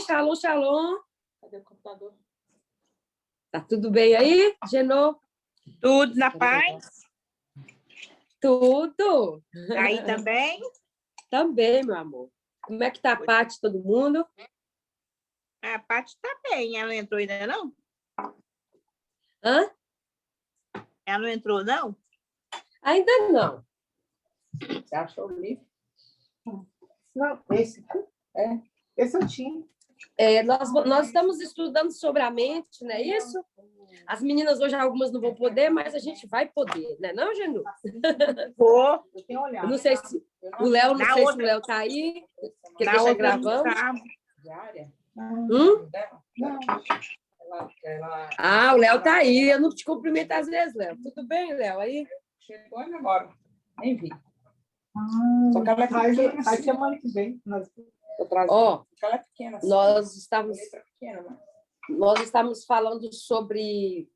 Shalom, shalom. Cadê o computador? Tá tudo bem aí, Genô? Tudo na paz? Tudo. Aí também? Também, meu amor. Como é que tá a Paty, todo mundo? A Paty tá bem. Ela não entrou ainda, não? Hã? Ela não entrou, não? Ainda não. Você achou o livro? Não, esse aqui. Esse eu tinha. Nós estamos estudando sobre a mente, não é isso? As meninas hoje, algumas não vão poder, mas a gente vai poder, né? Não, Genô? Vou. Eu tenho olhado. Eu não sei se o Léo, Na outra- o Léo tá aí. Que Na deixa outra gravando. não tá. Diária? Hum? Não. Ah, o Léo tá aí. Eu não te cumprimento às vezes, Léo. Tudo bem, Léo? Aí? Chegou agora. Nem vi. Só que ela é pequena. Aí semana que vem. Ó, Ela é pequena. Assim. nós estávamos Pequena, né? Nós estamos falando sobre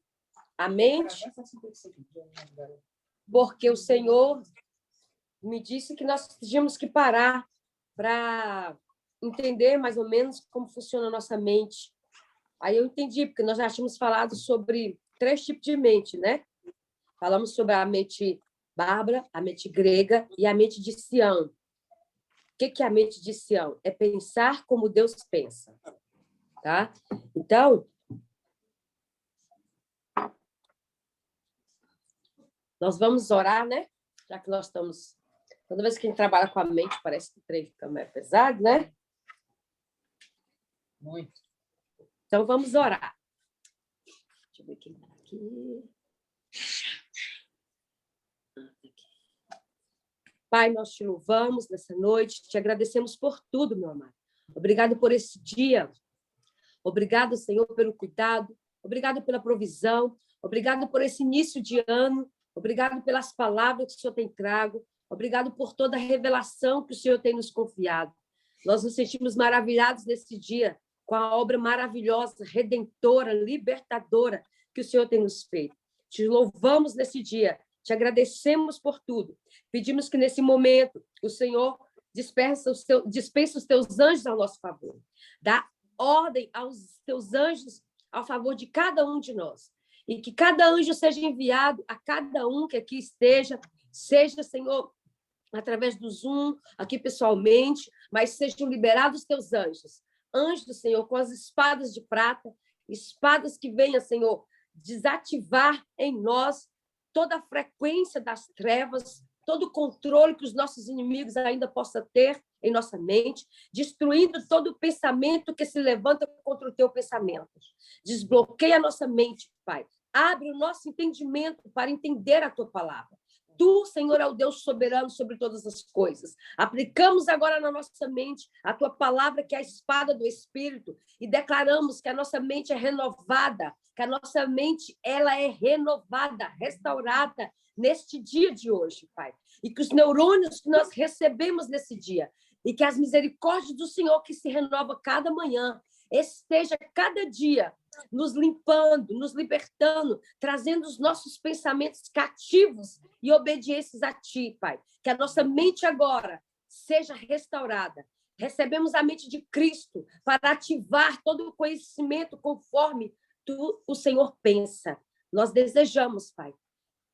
a mente, porque o Senhor me disse que nós tínhamos que parar para entender mais ou menos como funciona a nossa mente. Aí eu entendi, porque nós já tínhamos falado sobre 3 tipos de mente, né? Falamos sobre a mente bárbara, a mente grega e a mente de Sião. O que é a mente de Sião? É pensar como Deus pensa, tá? Então, nós vamos orar, né? Já que nós estamos... Toda vez que a gente trabalha com a mente, parece que o trem fica mais pesado, né? Muito. Então, vamos orar. Deixa eu ver quem está aqui. Pai, nós te louvamos nessa noite, te agradecemos por tudo, meu amado. Obrigado por esse dia. Obrigado, Senhor, pelo cuidado. Obrigado pela provisão. Obrigado por esse início de ano. Obrigado pelas palavras que o Senhor tem trago. Obrigado por toda a revelação que o Senhor tem nos confiado. Nós nos sentimos maravilhados nesse dia com a obra maravilhosa, redentora, libertadora que o Senhor tem nos feito. Te louvamos nesse dia. Te agradecemos por tudo. Pedimos que, nesse momento, o Senhor dispensa os teus anjos ao nosso favor. Dá ordem aos teus anjos ao favor de cada um de nós. E que cada anjo seja enviado a cada um que aqui esteja, seja, Senhor, através do Zoom, aqui pessoalmente, mas sejam liberados os teus anjos. Anjos, Senhor, com as espadas de prata, espadas que venham, Senhor, desativar em nós toda a frequência das trevas, todo o controle que os nossos inimigos ainda possam ter em nossa mente, destruindo todo o pensamento que se levanta contra o teu pensamento. Desbloqueia a nossa mente, Pai. Abre o nosso entendimento para entender a tua palavra. Tu, Senhor, é o Deus soberano sobre todas as coisas. Aplicamos agora na nossa mente a tua palavra, que é a espada do Espírito, e declaramos que a nossa mente é renovada, que a nossa mente ela é renovada, restaurada neste dia de hoje, Pai. E que os neurônios que nós recebemos nesse dia, e que as misericórdias do Senhor, que se renova cada manhã, esteja cada dia nos limpando, nos libertando, trazendo os nossos pensamentos cativos e obediências a Ti, Pai. Que a nossa mente agora seja restaurada. Recebemos a mente de Cristo para ativar todo o conhecimento conforme o Senhor pensa. Nós desejamos, Pai,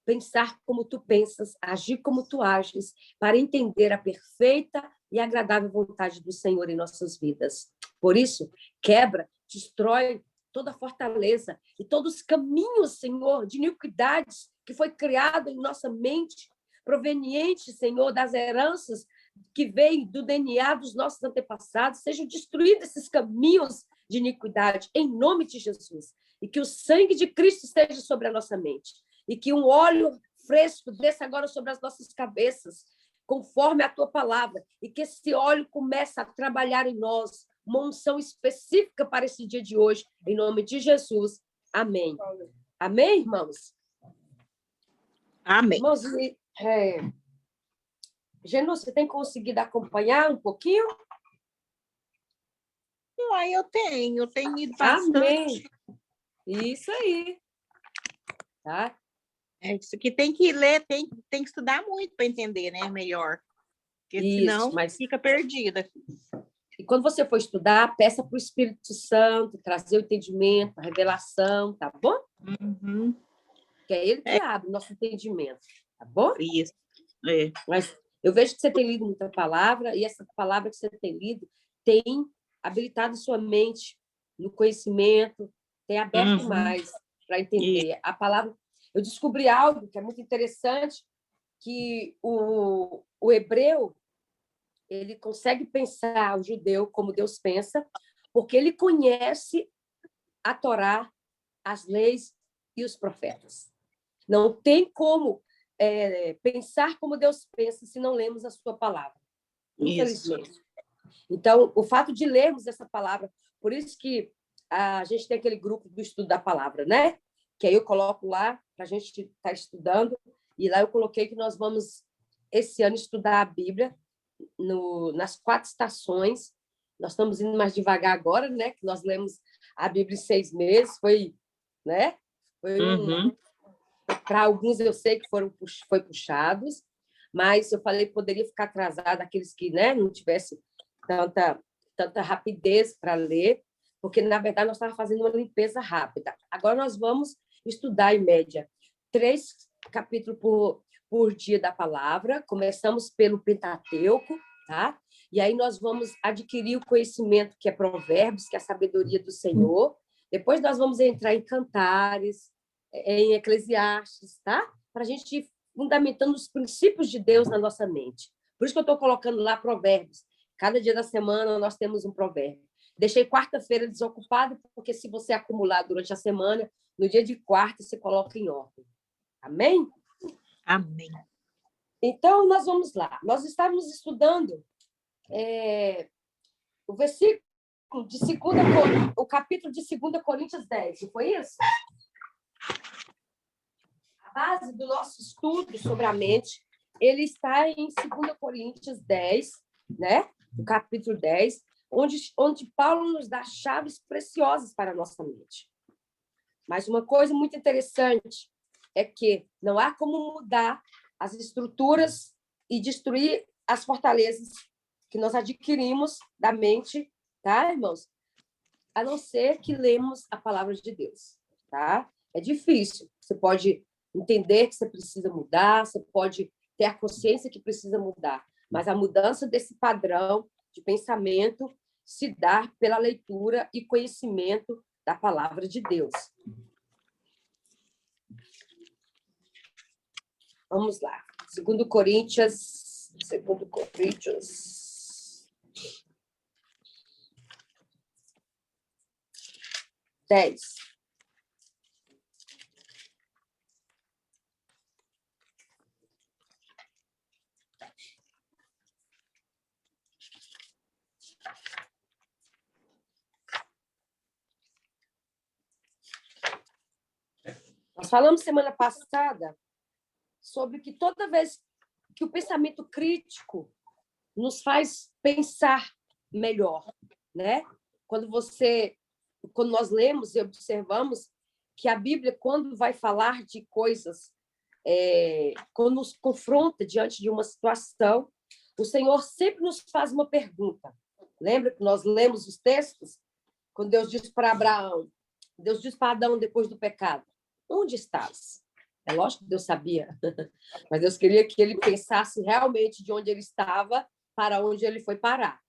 pensar como Tu pensas, agir como Tu ages, para entender a perfeita e agradável vontade do Senhor em nossas vidas. Por isso, quebra, destrói toda a fortaleza e todos os caminhos, Senhor, de iniquidades que foi criado em nossa mente, proveniente, Senhor, das heranças que veio do DNA dos nossos antepassados, sejam destruídos esses caminhos de iniquidade, em nome de Jesus. E que o sangue de Cristo esteja sobre a nossa mente. E que um óleo fresco desça agora sobre as nossas cabeças, conforme a tua palavra. E que esse óleo comece a trabalhar em nós, uma unção específica para esse dia de hoje, em nome de Jesus. Amém. Amém, irmãos? Amém. Irmãos, Genô, você tem conseguido acompanhar um pouquinho? Aí eu tenho ido bastante. Amém. Isso aí. Tá? Isso aqui tem que ler, tem que estudar muito para entender, né? Melhor. Porque Isso, senão mas fica perdida. E quando você for estudar, peça para o Espírito Santo trazer o entendimento, a revelação, tá bom? Uhum. Que é ele que abre o nosso entendimento, tá bom? Isso. É. Mas eu vejo que você tem lido muita palavra, e essa palavra que você tem lido tem habilitado sua mente no conhecimento, tem aberto Uhum. mais para entender. A palavra. Eu descobri algo que é muito interessante, que o hebreu ele consegue pensar o judeu como Deus pensa, porque ele conhece a Torá, as leis e os profetas. Não tem como pensar como Deus pensa se não lemos a sua palavra, infelizmente. Isso. Então, o fato de lermos essa palavra, por isso que a gente tem aquele grupo do estudo da palavra, né? Que aí eu coloco lá para a gente estar estudando, e lá eu coloquei que nós vamos, esse ano, estudar a Bíblia nas 4 estações. Nós estamos indo mais devagar agora, né? Que nós lemos a Bíblia em 6 meses, né? Para alguns eu sei que foi puxados, mas eu falei que poderia ficar atrasado aqueles que, né, não tivessem tanta rapidez para ler, porque, na verdade, nós estávamos fazendo uma limpeza rápida. Agora nós vamos estudar, em média, 3 capítulos por dia da palavra. Começamos pelo Pentateuco, tá? E aí nós vamos adquirir o conhecimento, que é Provérbios, que é a sabedoria do Senhor. Depois nós vamos entrar em Cantares, em Eclesiastes, tá? Para a gente ir fundamentando os princípios de Deus na nossa mente. Por isso que eu estou colocando lá Provérbios. Cada dia da semana nós temos um provérbio. Deixei quarta-feira desocupado, porque se você acumular durante a semana, no dia de quarta você coloca em ordem. Amém? Amém. Então, nós vamos lá. Nós estávamos estudando o versículo de 2 o capítulo de 2 Coríntios 10, não foi isso? A base do nosso estudo sobre a mente, ele está em 2 Coríntios 10, né? No capítulo 10, onde Paulo nos dá chaves preciosas para a nossa mente. Mas uma coisa muito interessante é que não há como mudar as estruturas e destruir as fortalezas que nós adquirimos da mente, tá, irmãos? A não ser que lemos a palavra de Deus, tá? É difícil. Você pode entender que você precisa mudar, você pode ter a consciência que precisa mudar, mas a mudança desse padrão de pensamento se dá pela leitura e conhecimento da palavra de Deus. Vamos lá. 2 Coríntios 10. Nós falamos semana passada sobre que toda vez que o pensamento crítico nos faz pensar melhor, né? Quando nós lemos e observamos que a Bíblia, quando vai falar de coisas, quando nos confronta diante de uma situação, o Senhor sempre nos faz uma pergunta. Lembra que nós lemos os textos? Quando Deus disse para Abraão, Deus disse para Adão depois do pecado, onde estás? É lógico que Deus sabia, mas Deus queria que ele pensasse realmente de onde ele estava para onde ele foi parar,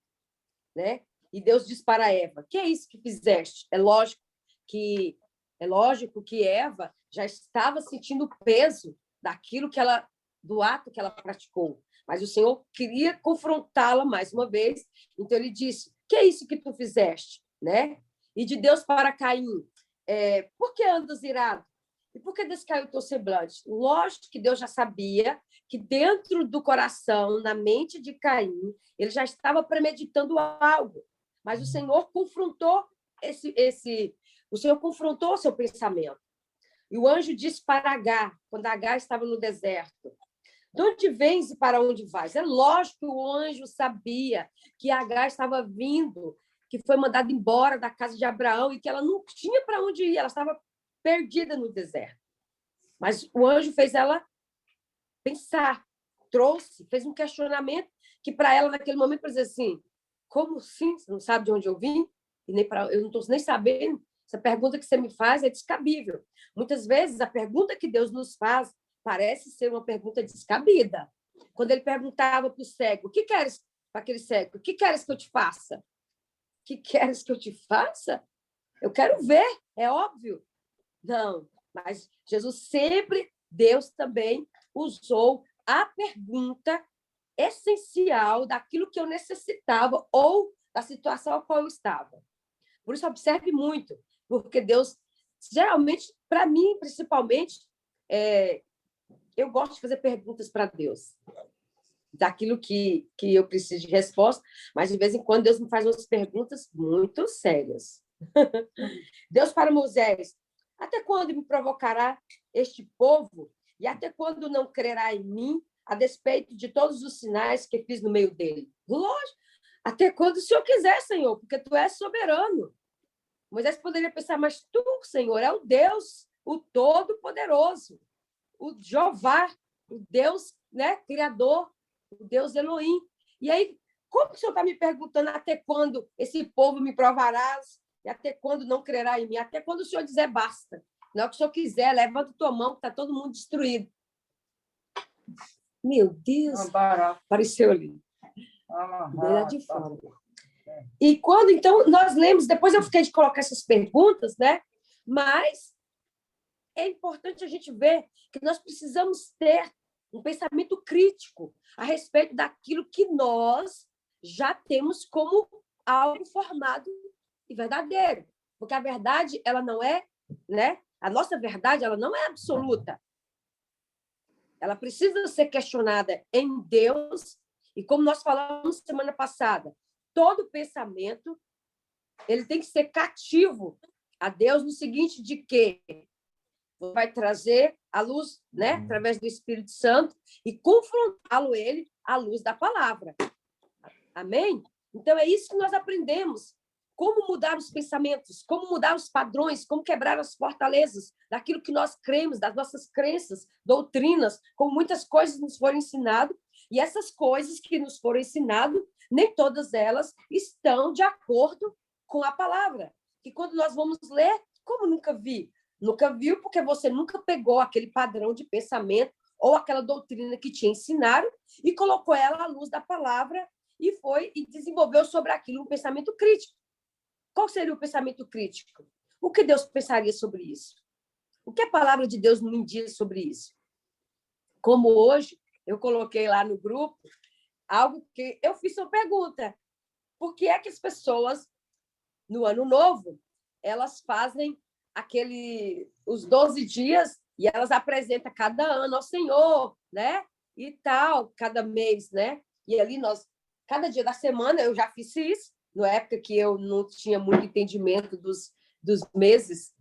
né? E Deus diz para Eva, que é isso que fizeste? É lógico que Eva já estava sentindo o peso do ato que ela praticou, mas o Senhor queria confrontá-la mais uma vez, então ele disse, que é isso que tu fizeste, né? E de Deus para Caim, por que andas irado? E por que descaiu o teu semblante? Lógico que Deus já sabia que dentro do coração, na mente de Caim, ele já estava premeditando algo. Mas o Senhor confrontou o Senhor confrontou o seu pensamento. E o anjo disse para Agar, quando Agar estava no deserto, de onde vens e para onde vais? É lógico que o anjo sabia que Agar estava vindo, que foi mandada embora da casa de Abraão e que ela não tinha para onde ir, ela estava perdida no deserto. Mas o anjo fez ela pensar, fez um questionamento que para ela, naquele momento, para dizer assim, Como assim? Você não sabe de onde eu vim? E nem eu não estou nem sabendo. Essa pergunta que você me faz é descabível. Muitas vezes, a pergunta que Deus nos faz parece ser uma pergunta descabida. Quando ele perguntava para o cego, o que queres, para aquele cego, o que queres que eu te faça? O que queres que eu te faça? Eu quero ver, é óbvio. Não, mas Jesus sempre, Deus também usou a pergunta essencial daquilo que eu necessitava ou da situação a qual eu estava. Por isso, observe muito, porque Deus, geralmente, para mim, principalmente, eu gosto de fazer perguntas para Deus, daquilo que eu preciso de resposta, mas, de vez em quando, Deus me faz umas perguntas muito sérias. Deus para Moisés, até quando me provocará este povo? E até quando não crerá em mim, a despeito de todos os sinais que fiz no meio dele? Lógico, até quando o Senhor quiser, Senhor, porque tu és soberano. Moisés poderia pensar, mas tu, Senhor, é o Deus, o Todo-Poderoso, o Jeová, o Deus, né, Criador, o Deus Elohim. E aí, como o Senhor está me perguntando até quando esse povo me provarás e até quando não crerá em mim? Até quando o Senhor dizer basta. Não é o que o Senhor quiser, levanta tua mão, que está todo mundo destruído. Meu Deus, apareceu ali. Bem lá de fora. E quando, então, nós lemos, depois eu fiquei de colocar essas perguntas, né? Mas é importante a gente ver que nós precisamos ter um pensamento crítico a respeito daquilo que nós já temos como algo formado e verdadeiro. Porque a verdade, ela não é, né? A nossa verdade, ela não é absoluta. Ela precisa ser questionada em Deus. E como nós falamos semana passada, todo pensamento ele tem que ser cativo a Deus no seguinte de que vai trazer a luz, né, através do Espírito Santo e confrontá-lo ele à luz da palavra. Amém? Então é isso que nós aprendemos. Como mudar os pensamentos, como mudar os padrões, como quebrar as fortalezas daquilo que nós cremos, das nossas crenças, doutrinas, como muitas coisas nos foram ensinadas, e essas coisas que nos foram ensinadas, nem todas elas estão de acordo com a palavra. Que quando nós vamos ler, como nunca vi? Nunca viu porque você nunca pegou aquele padrão de pensamento ou aquela doutrina que te ensinaram e colocou ela à luz da palavra e desenvolveu sobre aquilo um pensamento crítico. Qual seria o pensamento crítico? O que Deus pensaria sobre isso? O que a palavra de Deus me diz sobre isso? Como hoje eu coloquei lá no grupo algo que eu fiz uma pergunta. Por que é que as pessoas, no Ano Novo, elas fazem os 12 dias e elas apresentam cada ano ao Senhor, né? E tal, cada mês, né? E ali cada dia da semana, eu já fiz isso, na época que eu não tinha muito entendimento dos meses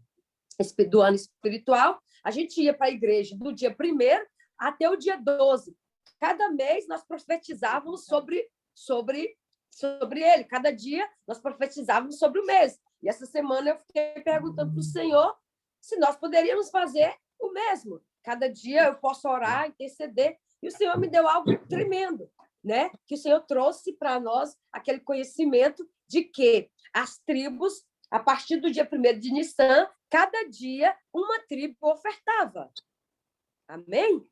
do ano espiritual, a gente ia para a igreja do dia 1º até o dia 12. Cada mês nós profetizávamos sobre ele. Cada dia nós profetizávamos sobre o mês. E essa semana eu fiquei perguntando para o Senhor se nós poderíamos fazer o mesmo. Cada dia eu posso orar, interceder. E o Senhor me deu algo tremendo, né? Que o Senhor trouxe para nós aquele conhecimento de que as tribos, a partir do dia 1º de Nissan, cada dia uma tribo ofertava. Amém?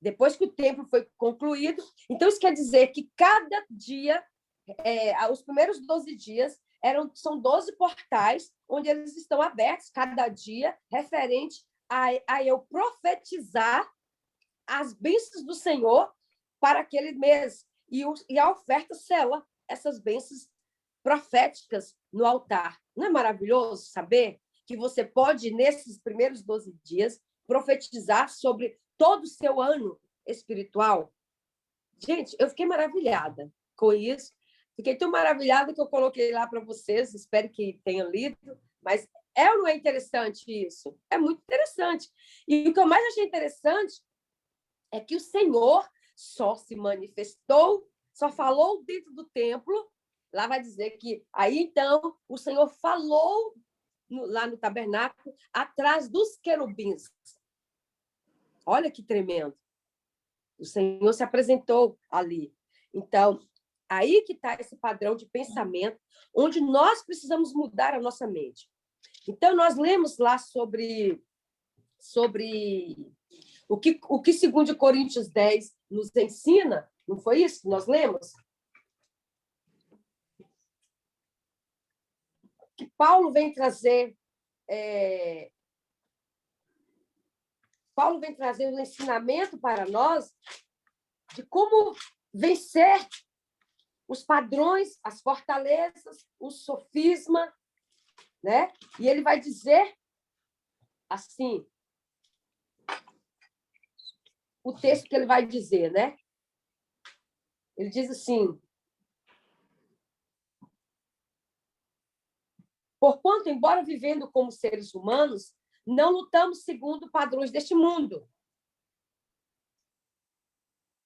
Depois que o templo foi concluído. Então, isso quer dizer que cada dia, os primeiros 12 dias, são 12 portais onde eles estão abertos cada dia, referente a eu profetizar as bênçãos do Senhor para aquele mês. E a oferta sela essas bênçãos proféticas no altar. Não é maravilhoso saber que você pode, nesses primeiros 12 dias, profetizar sobre todo o seu ano espiritual? Gente, eu fiquei maravilhada com isso. Fiquei tão maravilhada que eu coloquei lá para vocês. Espero que tenham lido. Mas ou não é interessante isso? É muito interessante. E o que eu mais achei interessante é que o Senhor só se manifestou, só falou dentro do templo. Lá vai dizer que aí, então, o Senhor falou lá no tabernáculo, atrás dos querubins. Olha que tremendo. O Senhor se apresentou ali. Então, Aí que está esse padrão de pensamento, onde nós precisamos mudar a nossa mente. Então, nós lemos lá sobre o que 2 Coríntios 10 nos ensina, não foi isso que nós lemos? Que Paulo vem trazer um ensinamento para nós de como vencer os padrões, as fortalezas, o sofisma, né? E ele vai dizer assim, o texto que ele vai dizer, né? Ele diz assim: porquanto, embora vivendo como seres humanos, não lutamos segundo padrões deste mundo.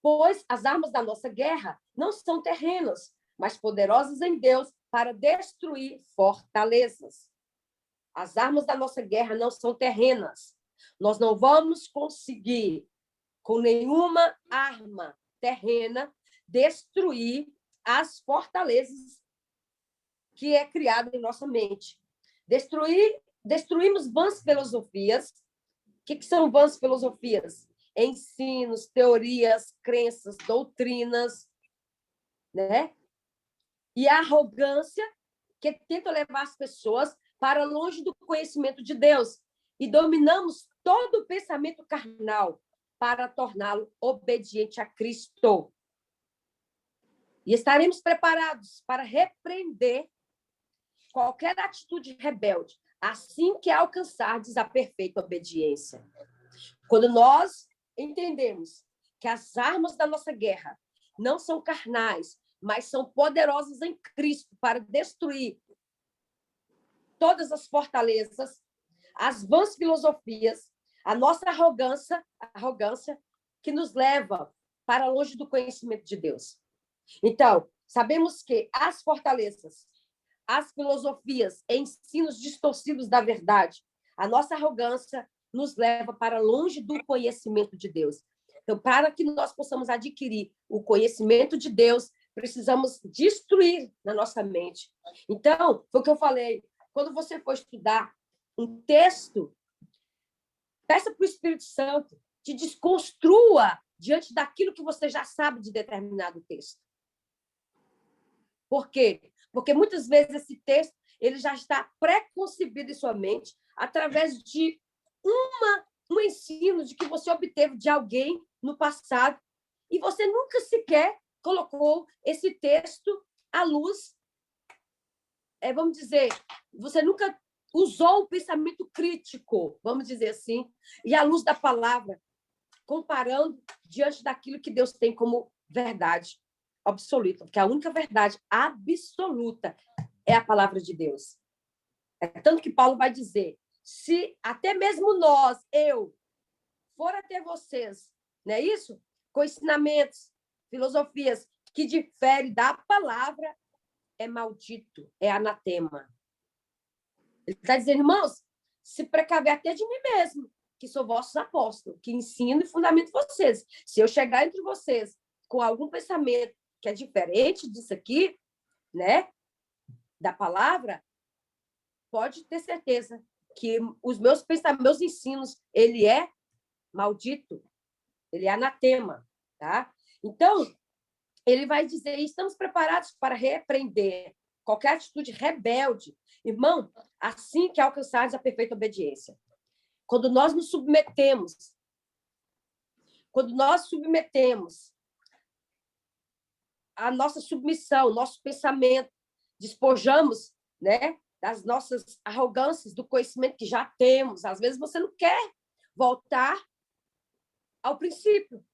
Pois as armas da nossa guerra não são terrenas, mas poderosas em Deus para destruir fortalezas. As armas da nossa guerra não são terrenas. Nós não vamos conseguir, com nenhuma arma terrena, destruir as fortalezas que é criada em nossa mente. Destruímos vãs filosofias. O que são vãs filosofias? Ensinos, teorias, crenças, doutrinas, né? E a arrogância que tenta levar as pessoas para longe do conhecimento de Deus. E dominamos todo o pensamento carnal para torná-lo obediente a Cristo. E estaremos preparados para repreender qualquer atitude rebelde, assim que alcançardes a perfeita obediência. Quando nós entendemos que as armas da nossa guerra não são carnais, mas são poderosas em Cristo para destruir todas as fortalezas, as vãs filosofias, a nossa arrogância que nos leva para longe do conhecimento de Deus. Então, sabemos que as fortalezas, as filosofias, ensinos distorcidos da verdade, a nossa arrogância nos leva para longe do conhecimento de Deus. Então, para que nós possamos adquirir o conhecimento de Deus, precisamos destruir na nossa mente. Então, foi o que eu falei, quando você for estudar um texto, peça para o Espírito Santo, te desconstrua diante daquilo que você já sabe de determinado texto. Por quê? Porque muitas vezes esse texto ele já está pré-concebido em sua mente através de um ensino de que você obteve de alguém no passado e você nunca sequer colocou esse texto à luz. Vamos dizer, você nunca usou o pensamento crítico, vamos dizer assim, e à luz da palavra, comparando diante daquilo que Deus tem como verdade absoluta, porque a única verdade absoluta é a palavra de Deus. É tanto que Paulo vai dizer, se até mesmo nós, eu, for até vocês, não é isso? Com ensinamentos, filosofias que diferem da palavra, é maldito, é anatema. Ele está dizendo, irmãos, se precaver até de mim mesmo, que sou vossos apóstolos, que ensino e fundamento vocês. Se eu chegar entre vocês com algum pensamento que é diferente disso aqui, né, da palavra, pode ter certeza que os meus pensamentos, meus ensinos, ele é maldito, ele é anatema, tá? Então, ele vai dizer, estamos preparados para repreender qualquer atitude rebelde. Irmão, assim que alcançares a perfeita obediência. Quando nós nos submetemos, a nossa submissão, nosso pensamento, despojamos, né, das nossas arrogâncias, do conhecimento que já temos. Às vezes você não quer voltar ao princípio.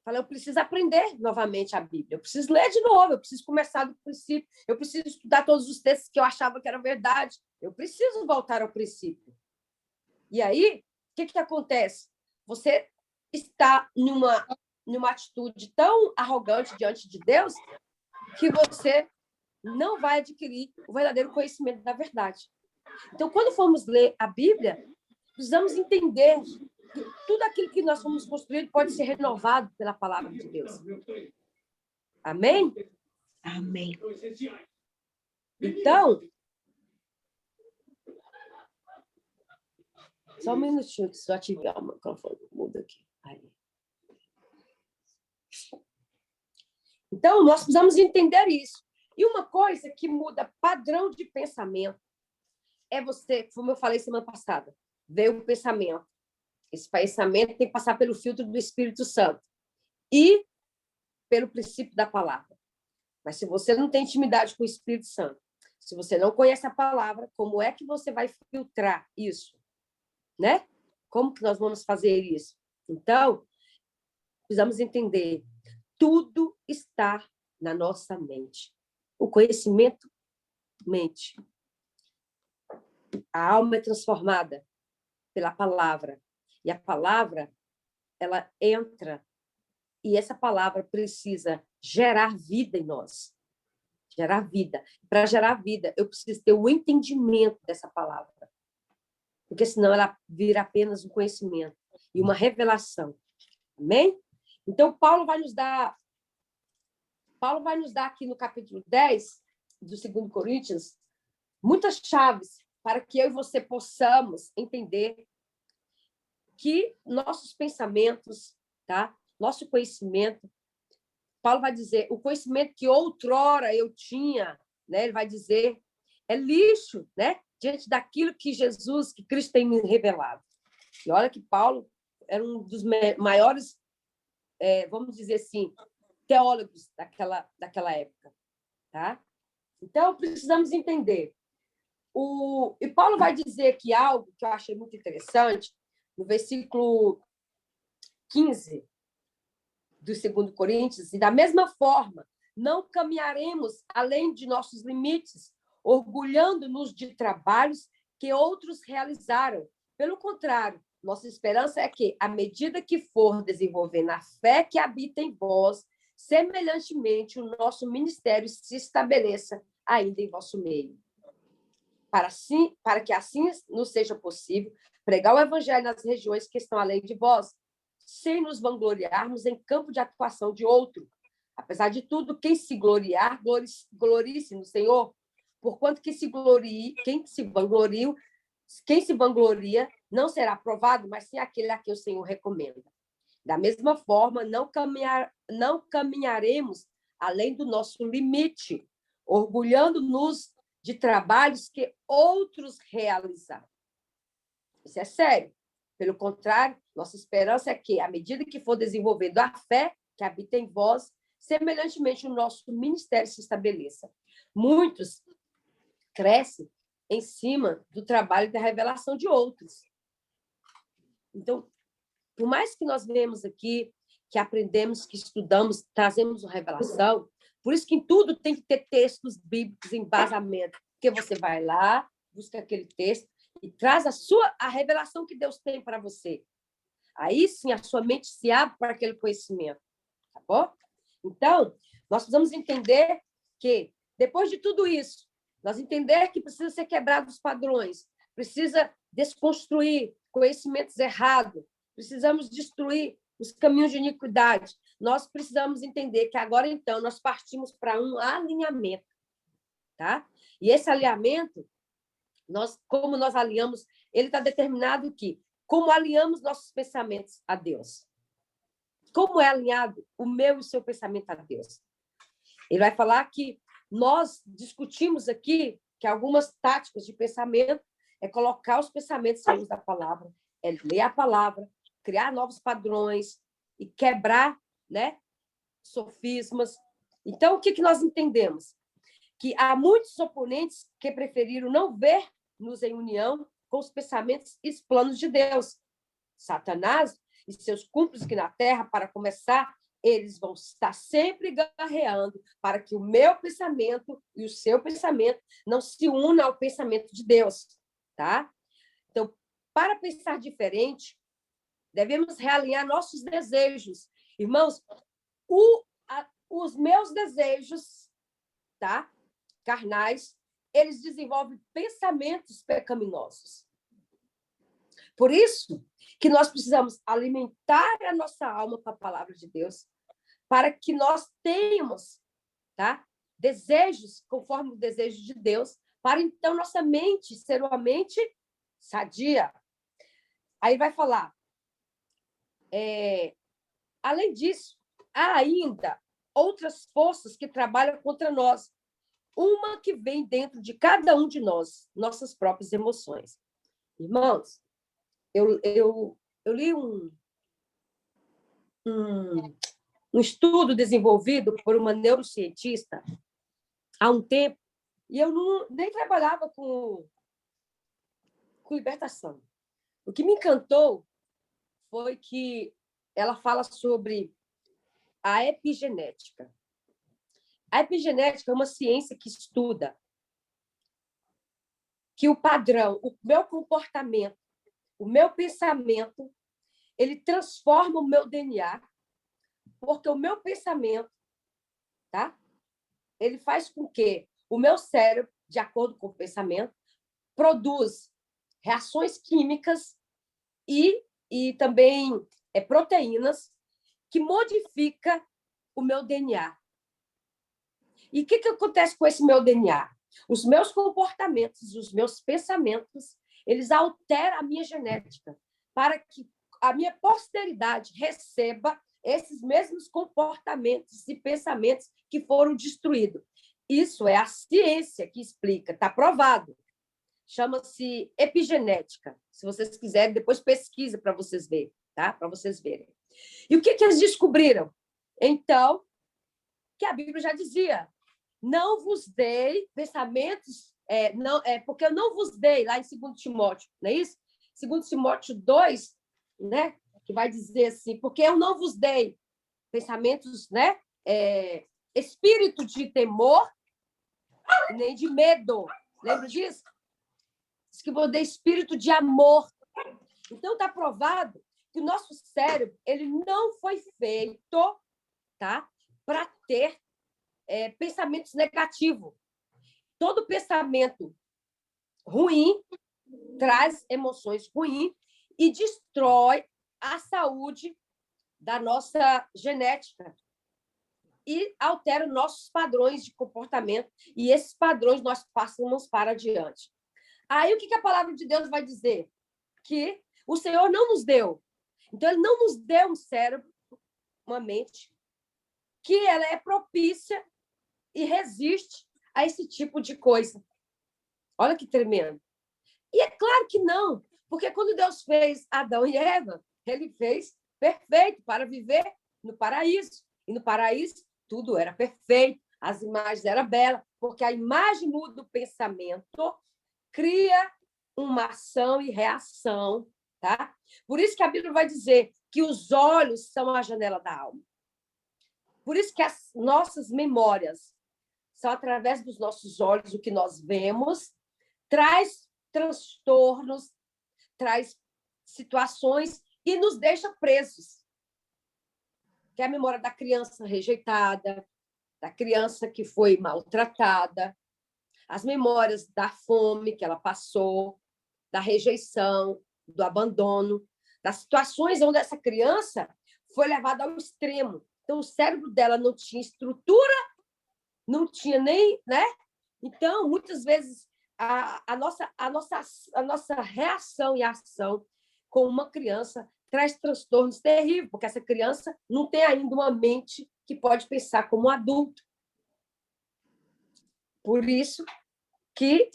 Fala, eu preciso aprender novamente a Bíblia, eu preciso ler de novo, eu preciso começar do princípio, eu preciso estudar todos os textos que eu achava que era verdade, eu preciso voltar ao princípio. E aí, o que acontece? Você está numa atitude tão arrogante diante de Deus que você não vai adquirir o verdadeiro conhecimento da verdade. Então, quando formos ler a Bíblia, precisamos entender que tudo aquilo que nós fomos construídos pode ser renovado pela palavra de Deus. Amém? Amém. Então, só um minutinho, que só ativar o microfone. Muda aqui. Aí. Então, nós precisamos entender isso. E uma coisa que muda padrão de pensamento é você, como eu falei semana passada, veio o pensamento. Esse pensamento tem que passar pelo filtro do Espírito Santo e pelo princípio da palavra. Mas se você não tem intimidade com o Espírito Santo, se você não conhece a palavra, como é que você vai filtrar isso? Né? Como que nós vamos fazer isso? Então, precisamos entender, tudo está na nossa mente. O conhecimento, mente. A alma é transformada pela palavra. E a palavra, ela entra, e essa palavra precisa gerar vida em nós. Gerar vida. Para gerar vida, eu preciso ter o entendimento dessa palavra. Porque senão ela vira apenas um conhecimento e uma revelação. Amém? Então, Paulo vai nos dar aqui no capítulo 10 do 2 Coríntios muitas chaves para que eu e você possamos entender que nossos pensamentos, tá? Nosso conhecimento, Paulo vai dizer, o conhecimento que outrora eu tinha, né? Ele vai dizer, é lixo, né? Diante daquilo que Jesus, que Cristo tem me revelado. E olha que Paulo era um dos maiores, vamos dizer assim, teólogos daquela época, tá? Então, precisamos entender. E Paulo vai dizer que algo que eu achei muito interessante, no versículo 15 do 2 Coríntios, e da mesma forma, não caminharemos além de nossos limites, orgulhando-nos de trabalhos que outros realizaram. Pelo contrário, nossa esperança é que, à medida que for desenvolvendo a fé que habita em vós, semelhantemente, o nosso ministério se estabeleça ainda em vosso meio. Para que assim nos seja possível pregar o evangelho nas regiões que estão além de vós, sem nos vangloriarmos em campo de atuação de outro. Apesar de tudo, quem se gloriar, glorie-se no Senhor, porquanto quem se vangloria não será aprovado, mas sim aquele a quem o Senhor recomenda. Da mesma forma, não caminharemos além do nosso limite, orgulhando-nos de trabalhos que outros realizaram. Isso é sério. Pelo contrário, nossa esperança é que, à medida que for desenvolvendo a fé que habita em vós, semelhantemente o nosso ministério se estabeleça. Muitos crescem em cima do trabalho da revelação de outros. Então, por mais que nós vemos aqui, que aprendemos, que estudamos, trazemos uma revelação, por isso que em tudo tem que ter textos bíblicos, embasamento, porque você vai lá, busca aquele texto e traz a revelação que Deus tem para você. Aí sim a sua mente se abre para aquele conhecimento, tá bom? Então, nós precisamos entender que, depois de tudo isso, nós entender que precisa ser quebrados os padrões, precisa desconstruir conhecimentos errados, precisamos destruir os caminhos de iniquidade. Nós precisamos entender que agora, então, nós partimos para um alinhamento, tá? E esse alinhamento, como nós alinhamos, ele está determinado que, como alinhamos nossos pensamentos a Deus. Como é alinhado o meu e o seu pensamento a Deus? Ele vai falar que nós discutimos aqui que algumas táticas de pensamento é colocar os pensamentos à luz da palavra, é ler a palavra, criar novos padrões e quebrar, né, sofismas. Então, o que nós entendemos? Que há muitos oponentes que preferiram não ver-nos em união com os pensamentos e os planos de Deus. Satanás e seus cúmplices aqui na Terra, para começar, eles vão estar sempre guerreando para que o meu pensamento e o seu pensamento não se unam ao pensamento de Deus, tá? Então, para pensar diferente, devemos realinhar nossos desejos. Irmãos, os meus desejos, tá? Carnais, eles desenvolvem pensamentos pecaminosos. Por isso que nós precisamos alimentar a nossa alma com a palavra de Deus, para que nós tenhamos, tá? desejos conforme o desejo de Deus, para então nossa mente ser uma mente sadia. Aí vai falar, além disso, há ainda outras forças que trabalham contra nós. Uma que vem dentro de cada um de nós, nossas próprias emoções. Irmãos, eu li um estudo desenvolvido por uma neurocientista há um tempo, e eu nem trabalhava com libertação. O que me encantou foi que ela fala sobre a epigenética. A epigenética é uma ciência que estuda que o padrão, o meu comportamento, o meu pensamento, ele transforma o meu DNA, porque o meu pensamento, tá? Ele faz com que o meu cérebro, de acordo com o pensamento, produz reações químicas e também proteínas que modifica o meu DNA. E o que acontece com esse meu DNA? Os meus comportamentos, os meus pensamentos, eles alteram a minha genética para que a minha posteridade receba esses mesmos comportamentos e pensamentos que foram destruídos. Isso é a ciência que explica, está provado. Chama-se epigenética. Se vocês quiserem, depois pesquisa para vocês verem, tá? Para vocês verem. E o que eles descobriram? Então, que a Bíblia já dizia, não vos dei pensamentos, porque eu não vos dei, lá em 2 Timóteo, não é isso? 2 Timóteo 2, né? Que vai dizer assim, porque eu não vos dei pensamentos, né? Espírito de temor, nem de medo. Lembra disso? Diz que vou dar espírito de amor. Então, está provado que o nosso cérebro ele não foi feito, tá, para ter pensamentos negativos. Todo pensamento ruim traz emoções ruins e destrói a saúde da nossa genética e altera nossos padrões de comportamento, e esses padrões nós passamos para adiante. Aí, o que a palavra de Deus vai dizer? Que o Senhor não nos deu. Então, Ele não nos deu um cérebro, uma mente, que ela é propícia e resiste a esse tipo de coisa. Olha que tremendo. E é claro que não, porque quando Deus fez Adão e Eva, Ele fez perfeito para viver no paraíso. E no paraíso, tudo era perfeito, as imagens eram belas, porque a imagem muda o pensamento, cria uma ação e reação, tá? Por isso que a Bíblia vai dizer que os olhos são a janela da alma. Por isso que as nossas memórias são através dos nossos olhos, o que nós vemos, traz transtornos, traz situações e nos deixa presos. Que é a memória da criança rejeitada, da criança que foi maltratada, as memórias da fome que ela passou, da rejeição, do abandono, das situações onde essa criança foi levada ao extremo. Então, o cérebro dela não tinha estrutura, não tinha nem, né? Então, muitas vezes, a nossa reação e ação com uma criança traz transtornos terríveis, porque essa criança não tem ainda uma mente que pode pensar como um adulto. Por isso que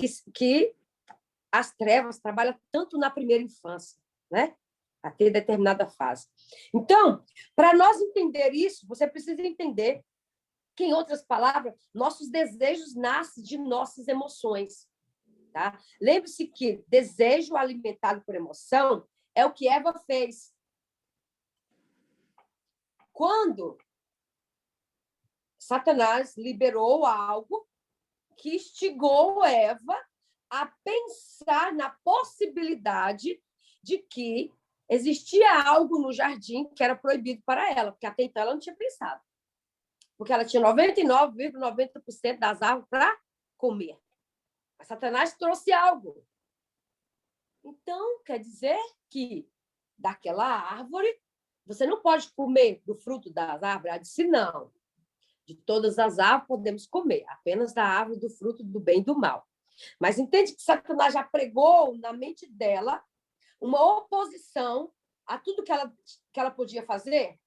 as trevas trabalham tanto na primeira infância, né? Até determinada fase. Então, para nós entender isso, você precisa entender que, em outras palavras, nossos desejos nascem de nossas emoções. Tá? Lembre-se que desejo alimentado por emoção é o que Eva fez. Quando Satanás liberou algo que instigou Eva a pensar na possibilidade de que existia algo no jardim que era proibido para ela, porque até então ela não tinha pensado. Porque ela tinha 99,90% das árvores para comer. Mas Satanás trouxe algo. Então, quer dizer que daquela árvore, você não pode comer do fruto das árvores? Ela disse, não. De todas as árvores podemos comer, apenas da árvore do fruto do bem e do mal. Mas entende que Satanás já pregou na mente dela uma oposição a tudo que ela podia fazer?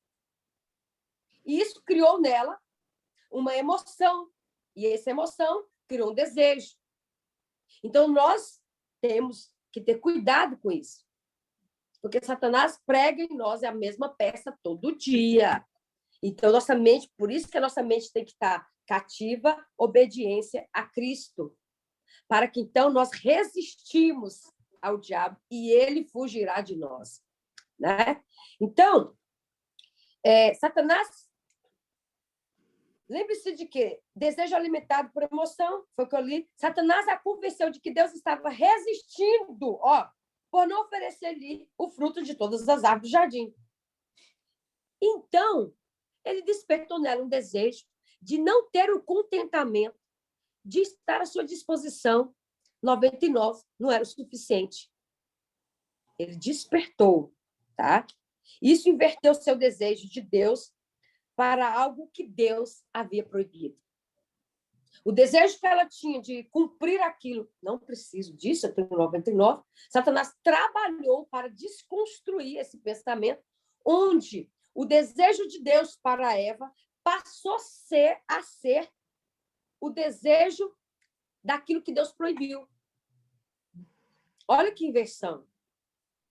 E isso criou nela uma emoção. E essa emoção criou um desejo. Então, nós temos que ter cuidado com isso. Porque Satanás prega em nós a mesma peça todo dia. Então, nossa mente, por isso que a nossa mente tem que estar cativa, obediência a Cristo. Para que, então, nós resistimos ao diabo e ele fugirá de nós. Né? Então, Satanás, lembre-se de que desejo alimentado por emoção, foi o que eu li. Satanás a convenceu de que Deus estava resistindo, por não oferecer-lhe o fruto de todas as árvores do jardim. Então, ele despertou nela um desejo de não ter o contentamento de estar à sua disposição. 99 não era o suficiente. Ele despertou, tá? Isso inverteu seu desejo de Deus para algo que Deus havia proibido. O desejo que ela tinha de cumprir aquilo, não preciso disso, eu tenho 99. Satanás trabalhou para desconstruir esse pensamento, onde o desejo de Deus para Eva passou a ser o desejo daquilo que Deus proibiu. Olha que inversão,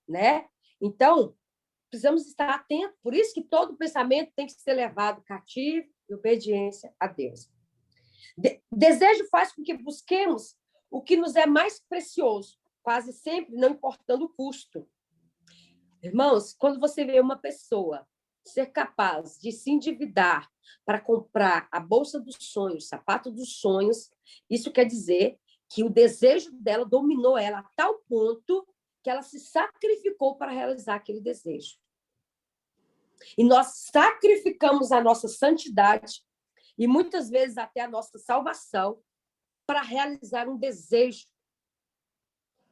né? Então, precisamos estar atentos. Por isso que todo pensamento tem que ser levado cativo e obediência a Deus. Desejo faz com que busquemos o que nos é mais precioso, quase sempre não importando o custo. Irmãos, quando você vê uma pessoa ser capaz de se endividar para comprar a bolsa dos sonhos, o sapato dos sonhos, isso quer dizer que o desejo dela dominou ela a tal ponto que ela se sacrificou para realizar aquele desejo. E nós sacrificamos a nossa santidade e muitas vezes até a nossa salvação para realizar um desejo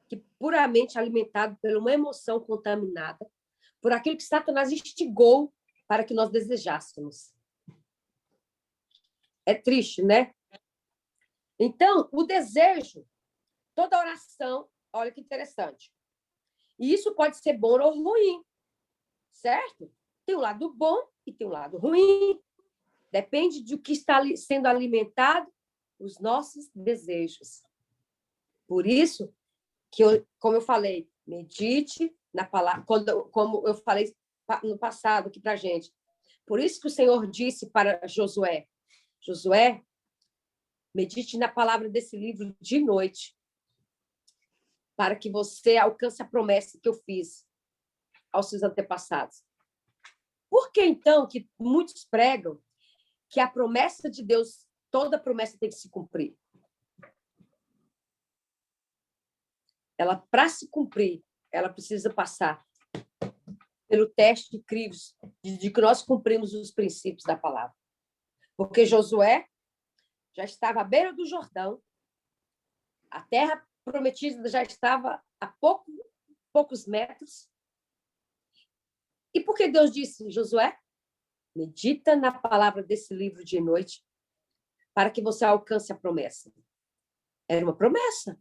que puramente alimentado por uma emoção contaminada, por aquilo que Satanás instigou para que nós desejássemos. É triste, né? Então, o desejo, toda oração, olha que interessante. E isso pode ser bom ou ruim, certo? Tem um lado bom e tem um lado ruim. Depende de o que está sendo alimentado, os nossos desejos. Por isso que, como eu falei, medite na palavra, como eu falei no passado aqui para a gente. Por isso que o Senhor disse para Josué, Josué, medite na palavra desse livro de noite, para que você alcance a promessa que eu fiz aos seus antepassados. Por que, então, que muitos pregam que a promessa de Deus, toda promessa tem que se cumprir? Ela, para se cumprir, ela precisa passar pelo teste incrível de que nós cumprimos os princípios da palavra. Porque Josué já estava à beira do Jordão, a terra prometida já estava a poucos metros. E por que Deus disse, Josué, medita na palavra desse livro de noite para que você alcance a promessa? Era uma promessa.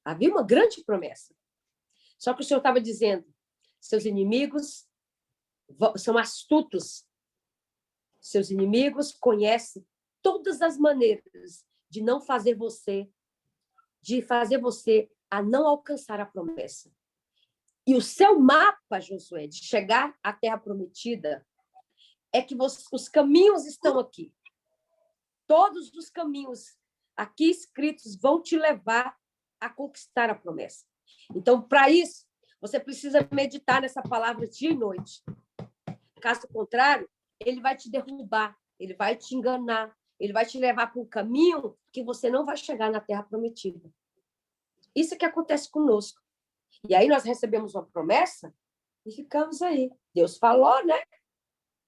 Havia uma grande promessa. Só que o Senhor estava dizendo, seus inimigos são astutos. Seus inimigos conhecem todas as maneiras de não fazer você, de fazer você a não alcançar a promessa. E o seu mapa, Josué, de chegar à terra prometida, é que os caminhos estão aqui. Todos os caminhos aqui escritos vão te levar a conquistar a promessa. Então, para isso, você precisa meditar nessa palavra dia e noite. Caso contrário, ele vai te derrubar, ele vai te enganar, ele vai te levar para um caminho que você não vai chegar na terra prometida. Isso é que acontece conosco. E aí nós recebemos uma promessa e ficamos aí. Deus falou, né?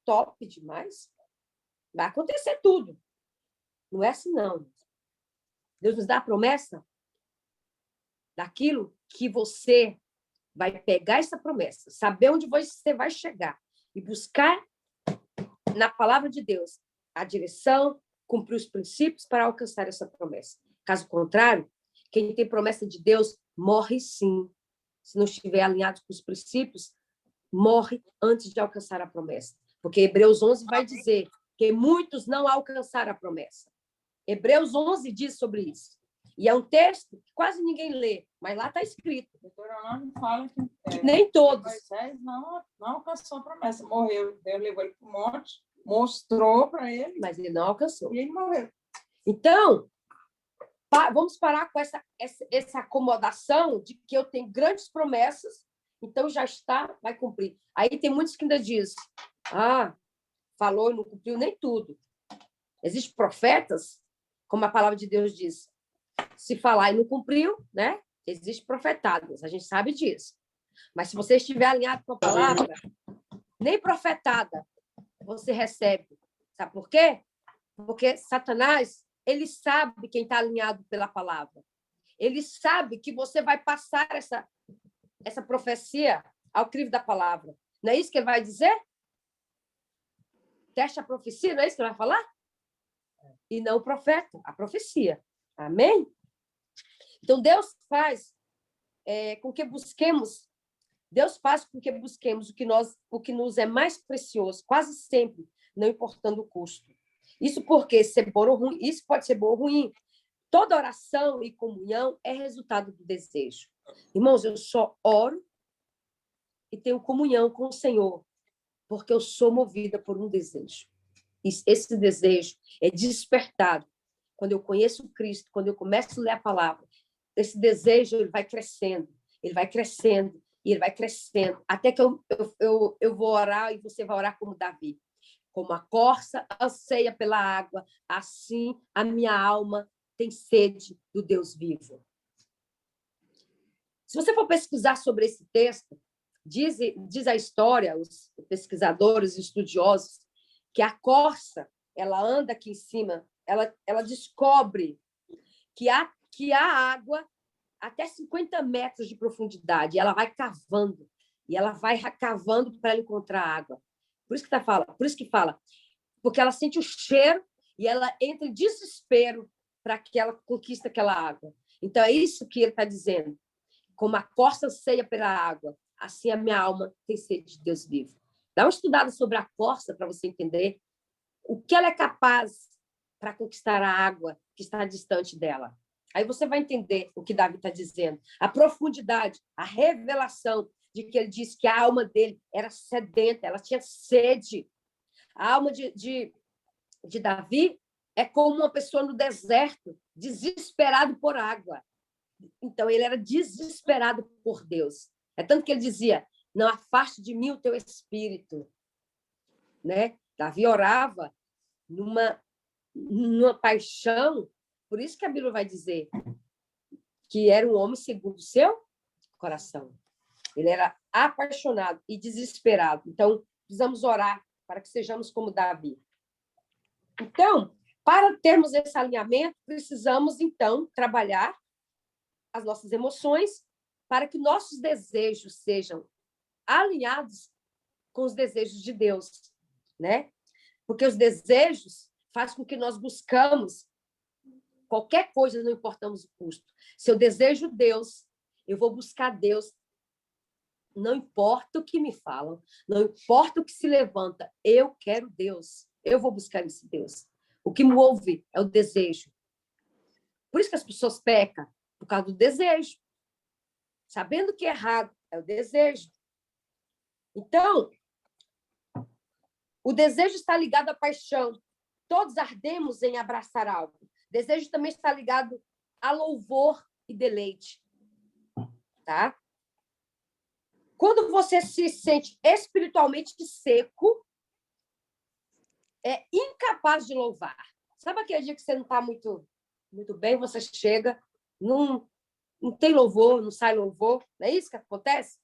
Top demais. Vai acontecer tudo. Não é assim, não. Deus nos dá a promessa daquilo que você vai pegar essa promessa, saber onde você vai chegar e buscar na palavra de Deus a direção, cumprir os princípios para alcançar essa promessa. Caso contrário, quem tem promessa de Deus morre sim. Se não estiver alinhado com os princípios, morre antes de alcançar a promessa. Porque Hebreus 11 vai dizer que muitos não alcançaram a promessa. Hebreus 11 diz sobre isso. E é um texto que quase ninguém lê, mas lá está escrito. Deuteronômio fala que Nem todos. Moisés não alcançou a promessa, morreu. Deus levou ele para o monte, mostrou para ele, Mas ele não alcançou. e ele morreu. Então, vamos parar com essa acomodação de que eu tenho grandes promessas, então já está, vai cumprir. Aí tem muitos que ainda dizem, falou e não cumpriu nem tudo. Existem profetas, como a palavra de Deus diz, se falar e não cumpriu, né? Existem profetadas, a gente sabe disso. Mas se você estiver alinhado com a palavra, nem profetada você recebe. Sabe por quê? Porque Satanás, ele sabe quem está alinhado pela palavra. Ele sabe que você vai passar essa profecia ao crivo da palavra. Não é isso que ele vai dizer? Teste a profecia, não é isso que ele vai falar? E não o profeta, a profecia. Amém? Então, Deus faz com que busquemos, o que nos é mais precioso, quase sempre, não importando o custo. Isso porque ser bom ou ruim, isso pode ser bom ou ruim. Toda oração e comunhão é resultado do desejo. Irmãos, eu só oro e tenho comunhão com o Senhor, porque eu sou movida por um desejo. Esse desejo é despertado quando eu conheço Cristo, quando eu começo a ler a palavra. Esse desejo ele vai crescendo, e ele vai crescendo, até que eu vou orar e você vai orar como Davi. Como a corça anseia pela água, assim a minha alma tem sede do Deus vivo. Se você for pesquisar sobre esse texto, diz a história, os pesquisadores, os estudiosos, que a corça, ela anda aqui em cima, ela descobre que há água até 50 metros de profundidade, e ela vai cavando, para ela encontrar água. Por isso que fala, porque ela sente o cheiro e ela entra em desespero para que ela conquiste aquela água. Então, é isso que ele está dizendo. Como a corça anseia pela água, assim a minha alma tem sede de Deus vivo. Dá uma estudada sobre a corça para você entender o que ela é capaz para conquistar a água que está distante dela. Aí você vai entender o que Davi está dizendo. A profundidade, a revelação de que ele disse que a alma dele era sedenta, ela tinha sede. A alma de Davi é como uma pessoa no deserto, desesperado por água. Então, ele era desesperado por Deus. É tanto que ele dizia, não afaste de mim o teu espírito. Né? Davi orava numa paixão, por isso que a Bíblia vai dizer que era um homem segundo o seu coração. Ele era apaixonado e desesperado. Então, precisamos orar para que sejamos como Davi. Então, para termos esse alinhamento, precisamos, então, trabalhar as nossas emoções para que nossos desejos sejam alinhados com os desejos de Deus, né? Porque os desejos fazem com que nós buscamos qualquer coisa, não importamos o custo. Se eu desejo Deus, eu vou buscar Deus. Não importa o que me falam, não importa o que se levanta, eu quero Deus. Eu vou buscar esse Deus. O que move é o desejo. Por isso que as pessoas pecam, por causa do desejo. Sabendo que é errado, é o desejo. Então, o desejo está ligado à paixão. Todos ardemos em abraçar algo. Desejo também está ligado a louvor e deleite. Tá? Quando você se sente espiritualmente seco, é incapaz de louvar. Sabe aquele dia que você não está muito bem, você chega, não tem louvor, não sai louvor? Não é isso que acontece?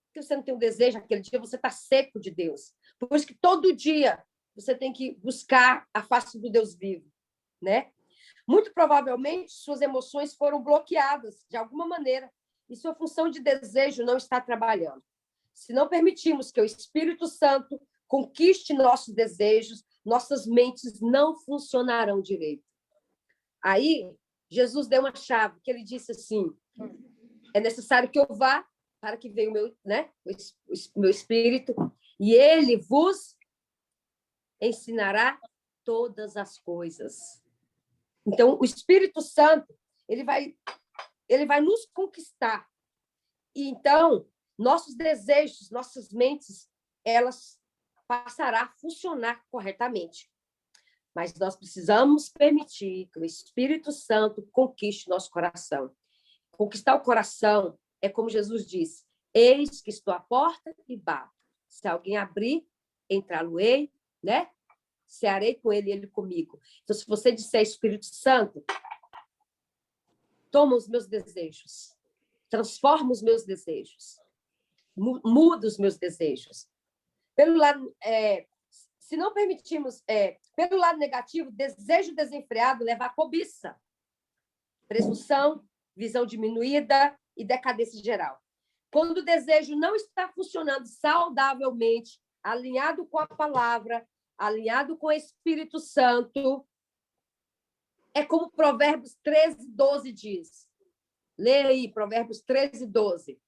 Porque você não tem um desejo aquele dia, você está seco de Deus. Por isso que todo dia você tem que buscar a face do Deus vivo, né? Muito provavelmente, suas emoções foram bloqueadas de alguma maneira e sua função de desejo não está trabalhando. Se não permitirmos que o Espírito Santo conquiste nossos desejos, nossas mentes não funcionarão direito. Aí, Jesus deu uma chave, que ele disse assim, é necessário que eu vá para que venha o meu, né, o meu Espírito, e ele vos ensinará todas as coisas. Então, o Espírito Santo, ele vai nos conquistar. E então, nossos desejos, nossas mentes, elas passarão a funcionar corretamente. Mas nós precisamos permitir que o Espírito Santo conquiste nosso coração. Conquistar o coração é como Jesus disse, eis que estou à porta e bato. Se alguém abrir, entrar-lo-ei, né? Cearei com ele e ele comigo. Então, se você disser, Espírito Santo, toma os meus desejos, transforma os meus desejos, muda os meus desejos. Pelo lado, se não permitirmos, pelo lado negativo, desejo desenfreado leva à cobiça, presunção, visão diminuída e decadência geral. Quando o desejo não está funcionando saudavelmente, alinhado com a palavra, alinhado com o Espírito Santo, é como Provérbios 13, 12 diz. Lê aí, Provérbios 13, 12.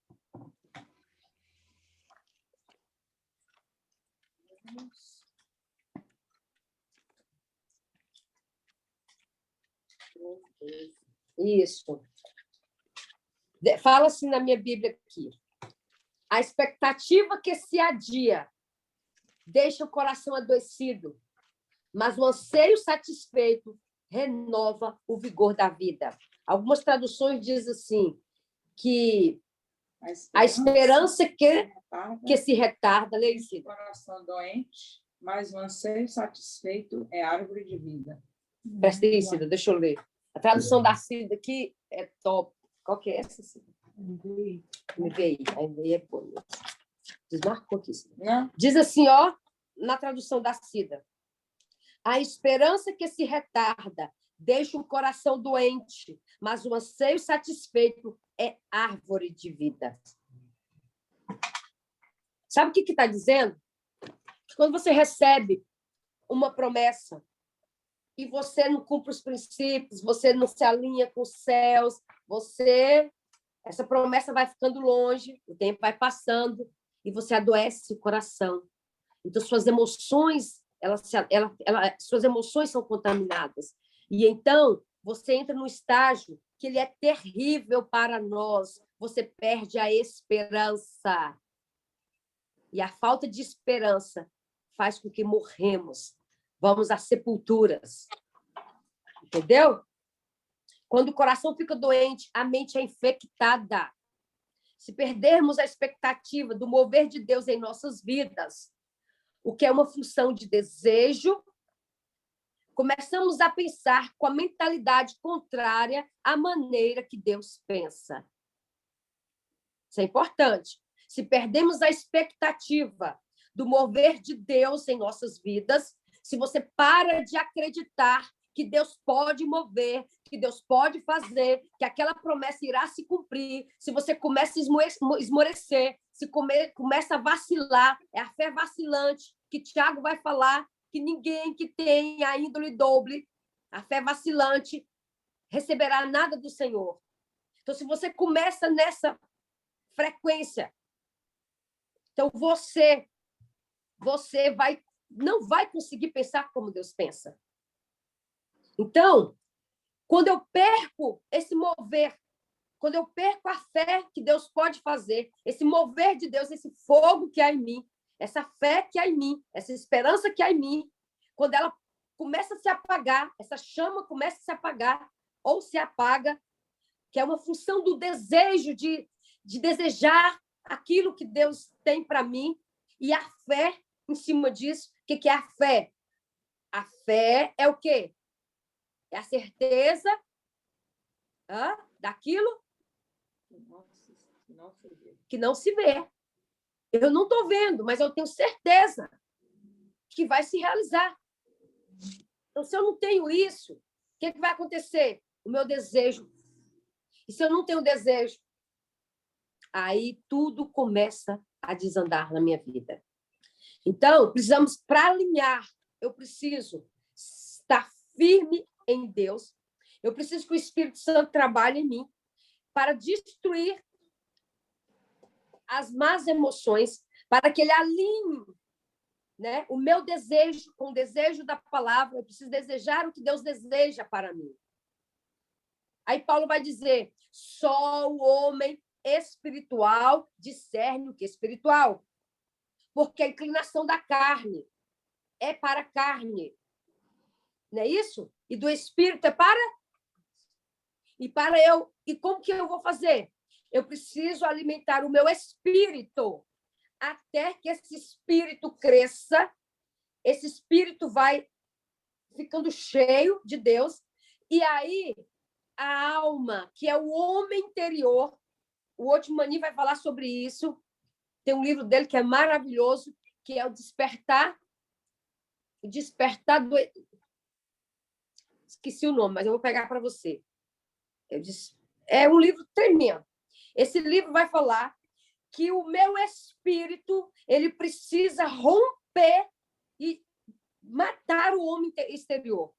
Isso. Fala assim na minha Bíblia aqui. A expectativa que se adia deixa o coração adoecido, mas o anseio satisfeito renova o vigor da vida. Algumas traduções dizem assim, que a esperança que se retarda, lê isso. Coração doente, mas o anseio satisfeito é árvore de vida. Presta atenção, Cida, deixa eu ler. A tradução da Cida aqui é top. Qual que é essa, Cida? NVI. A NVI é boa. Desmarcou aqui, Cida. Não. Diz assim, ó, na tradução da Cida. A esperança que se retarda deixa o coração doente, mas o anseio satisfeito é árvore de vida. Sabe o que está dizendo? Que quando você recebe uma promessa e você não cumpre os princípios, você não se alinha com os céus, essa promessa vai ficando longe, o tempo vai passando e você adoece o coração. Então, suas emoções, suas emoções são contaminadas. E então, você entra num estágio que ele é terrível para nós. Você perde a esperança. E a falta de esperança faz com que morremos. Vamos às sepulturas. Entendeu? Quando o coração fica doente, a mente é infectada. Se perdermos a expectativa do mover de Deus em nossas vidas, o que é uma função de desejo, começamos a pensar com a mentalidade contrária à maneira que Deus pensa. Isso é importante. Se perdemos a expectativa do mover de Deus em nossas vidas, se você para de acreditar que Deus pode mover, que Deus pode fazer, que aquela promessa irá se cumprir, se você começa a esmorecer, se começa a vacilar, é a fé vacilante, que Tiago vai falar, que ninguém que tem a índole doble, a fé vacilante, receberá nada do Senhor. Então, se você começa nessa frequência, então você não vai conseguir pensar como Deus pensa. Então, quando eu perco esse mover, quando eu perco a fé que Deus pode fazer, esse mover de Deus, esse fogo que há em mim, essa fé que há em mim, essa esperança que há em mim, quando ela começa a se apagar, essa chama começa a se apagar ou se apaga, que é uma função do desejo de desejar aquilo que Deus tem para mim, e a fé em cima disso. O que é a fé? A fé é o quê? É a certeza daquilo que não se vê. Eu não estou vendo, mas eu tenho certeza que vai se realizar. Então, se eu não tenho isso, o que vai acontecer? O meu desejo. E se eu não tenho desejo, aí tudo começa a desandar na minha vida. Então, precisamos, para alinhar, eu preciso estar firme em Deus. Eu preciso que o Espírito Santo trabalhe em mim para destruir as más emoções, para que ele alinhe, né, o meu desejo com o desejo da palavra. Eu preciso desejar o que Deus deseja para mim. Aí Paulo vai dizer, só o homem espiritual discerne o que é espiritual. Porque a inclinação da carne é para a carne. Não é isso? E do espírito é para... E para eu... E como que eu vou fazer? Eu preciso alimentar o meu espírito até que esse espírito cresça. Esse espírito vai ficando cheio de Deus. E aí, a alma, que é o homem interior, o Otmani vai falar sobre isso. Tem um livro dele que é maravilhoso, que é o Despertar do... Esqueci o nome, mas eu vou pegar para você. É um livro tremendo. Esse livro vai falar que o meu espírito ele precisa romper e matar o homem exterior.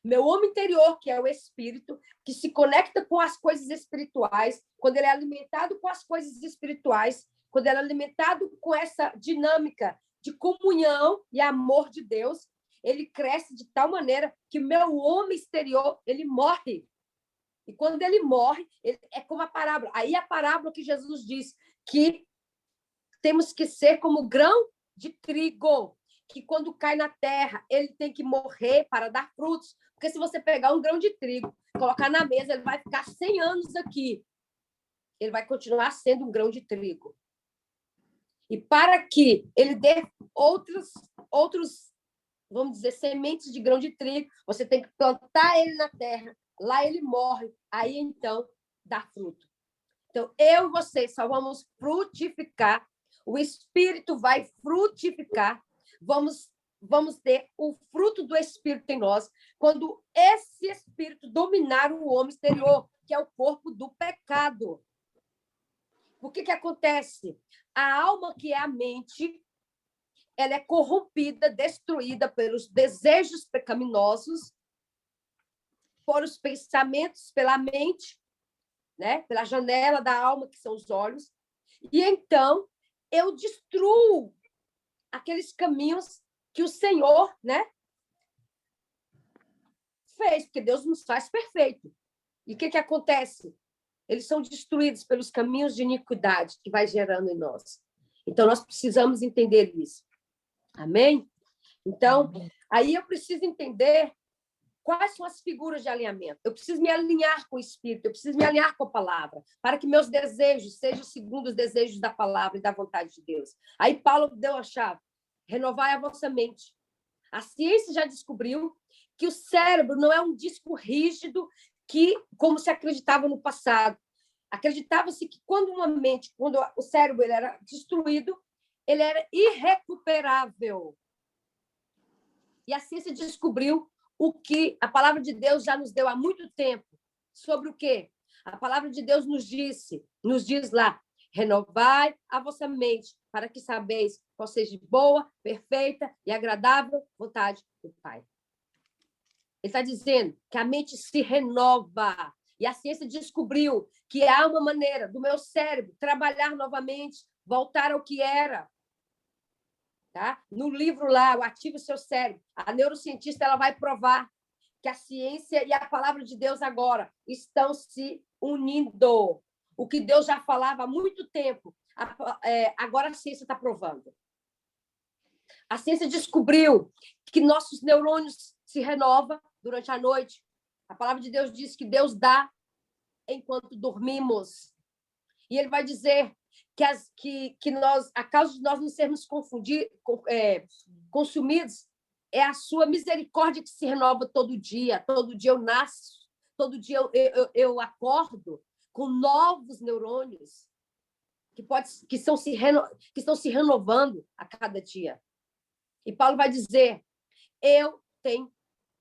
Meu homem interior, que é o espírito, que se conecta com as coisas espirituais, quando ele é alimentado com as coisas espirituais, quando ele é alimentado com essa dinâmica de comunhão e amor de Deus, ele cresce de tal maneira que meu homem exterior ele morre. E quando ele morre, é como a parábola. Aí a parábola que Jesus diz que temos que ser como grão de trigo, que quando cai na terra, ele tem que morrer para dar frutos. Porque se você pegar um grão de trigo, colocar na mesa, ele vai ficar 100 anos aqui. Ele vai continuar sendo um grão de trigo. E para que ele dê outros, vamos dizer, sementes de grão de trigo, você tem que plantar ele na terra. Lá ele morre, aí então dá fruto. Então, eu e você só vamos frutificar, o Espírito vai frutificar, vamos ter o fruto do Espírito em nós, quando esse Espírito dominar o homem exterior, que é o corpo do pecado. O que acontece? A alma, que é a mente, ela é corrompida, destruída pelos desejos pecaminosos, por os pensamentos, pela mente, né? Pela janela da alma, que são os olhos. E então, eu destruo aqueles caminhos que o Senhor, né, fez, porque Deus nos faz perfeito. E o que acontece? Eles são destruídos pelos caminhos de iniquidade que vai gerando em nós. Então, nós precisamos entender isso. Amém? Então, aí eu preciso entender quais são as figuras de alinhamento. Eu preciso me alinhar com o Espírito, eu preciso me alinhar com a palavra, para que meus desejos sejam segundo os desejos da palavra e da vontade de Deus. Aí Paulo deu a chave. Renovai a vossa mente. A ciência já descobriu que o cérebro não é um disco rígido que, como se acreditava no passado. Acreditava-se que quando o cérebro ele era destruído, ele era irrecuperável. E a ciência descobriu o que a palavra de Deus já nos deu há muito tempo. Sobre o quê? A palavra de Deus nos diz lá, renovai a vossa mente, para que sabeis qual seja boa, perfeita e agradável vontade do Pai. Ele está dizendo que a mente se renova. E a ciência descobriu que há uma maneira do meu cérebro trabalhar novamente, voltar ao que era. Tá? No livro lá, o Ative o Seu Cérebro, a neurocientista ela vai provar que a ciência e a palavra de Deus agora estão se unindo. O que Deus já falava há muito tempo, agora a ciência está provando. A ciência descobriu que nossos neurônios se renovam durante a noite. A palavra de Deus diz que Deus dá enquanto dormimos. E ele vai dizer que nós, a causa de nós não sermos consumidos é a sua misericórdia que se renova todo dia. Todo dia eu nasço, todo dia eu acordo com novos neurônios que estão se renovando a cada dia. E Paulo vai dizer,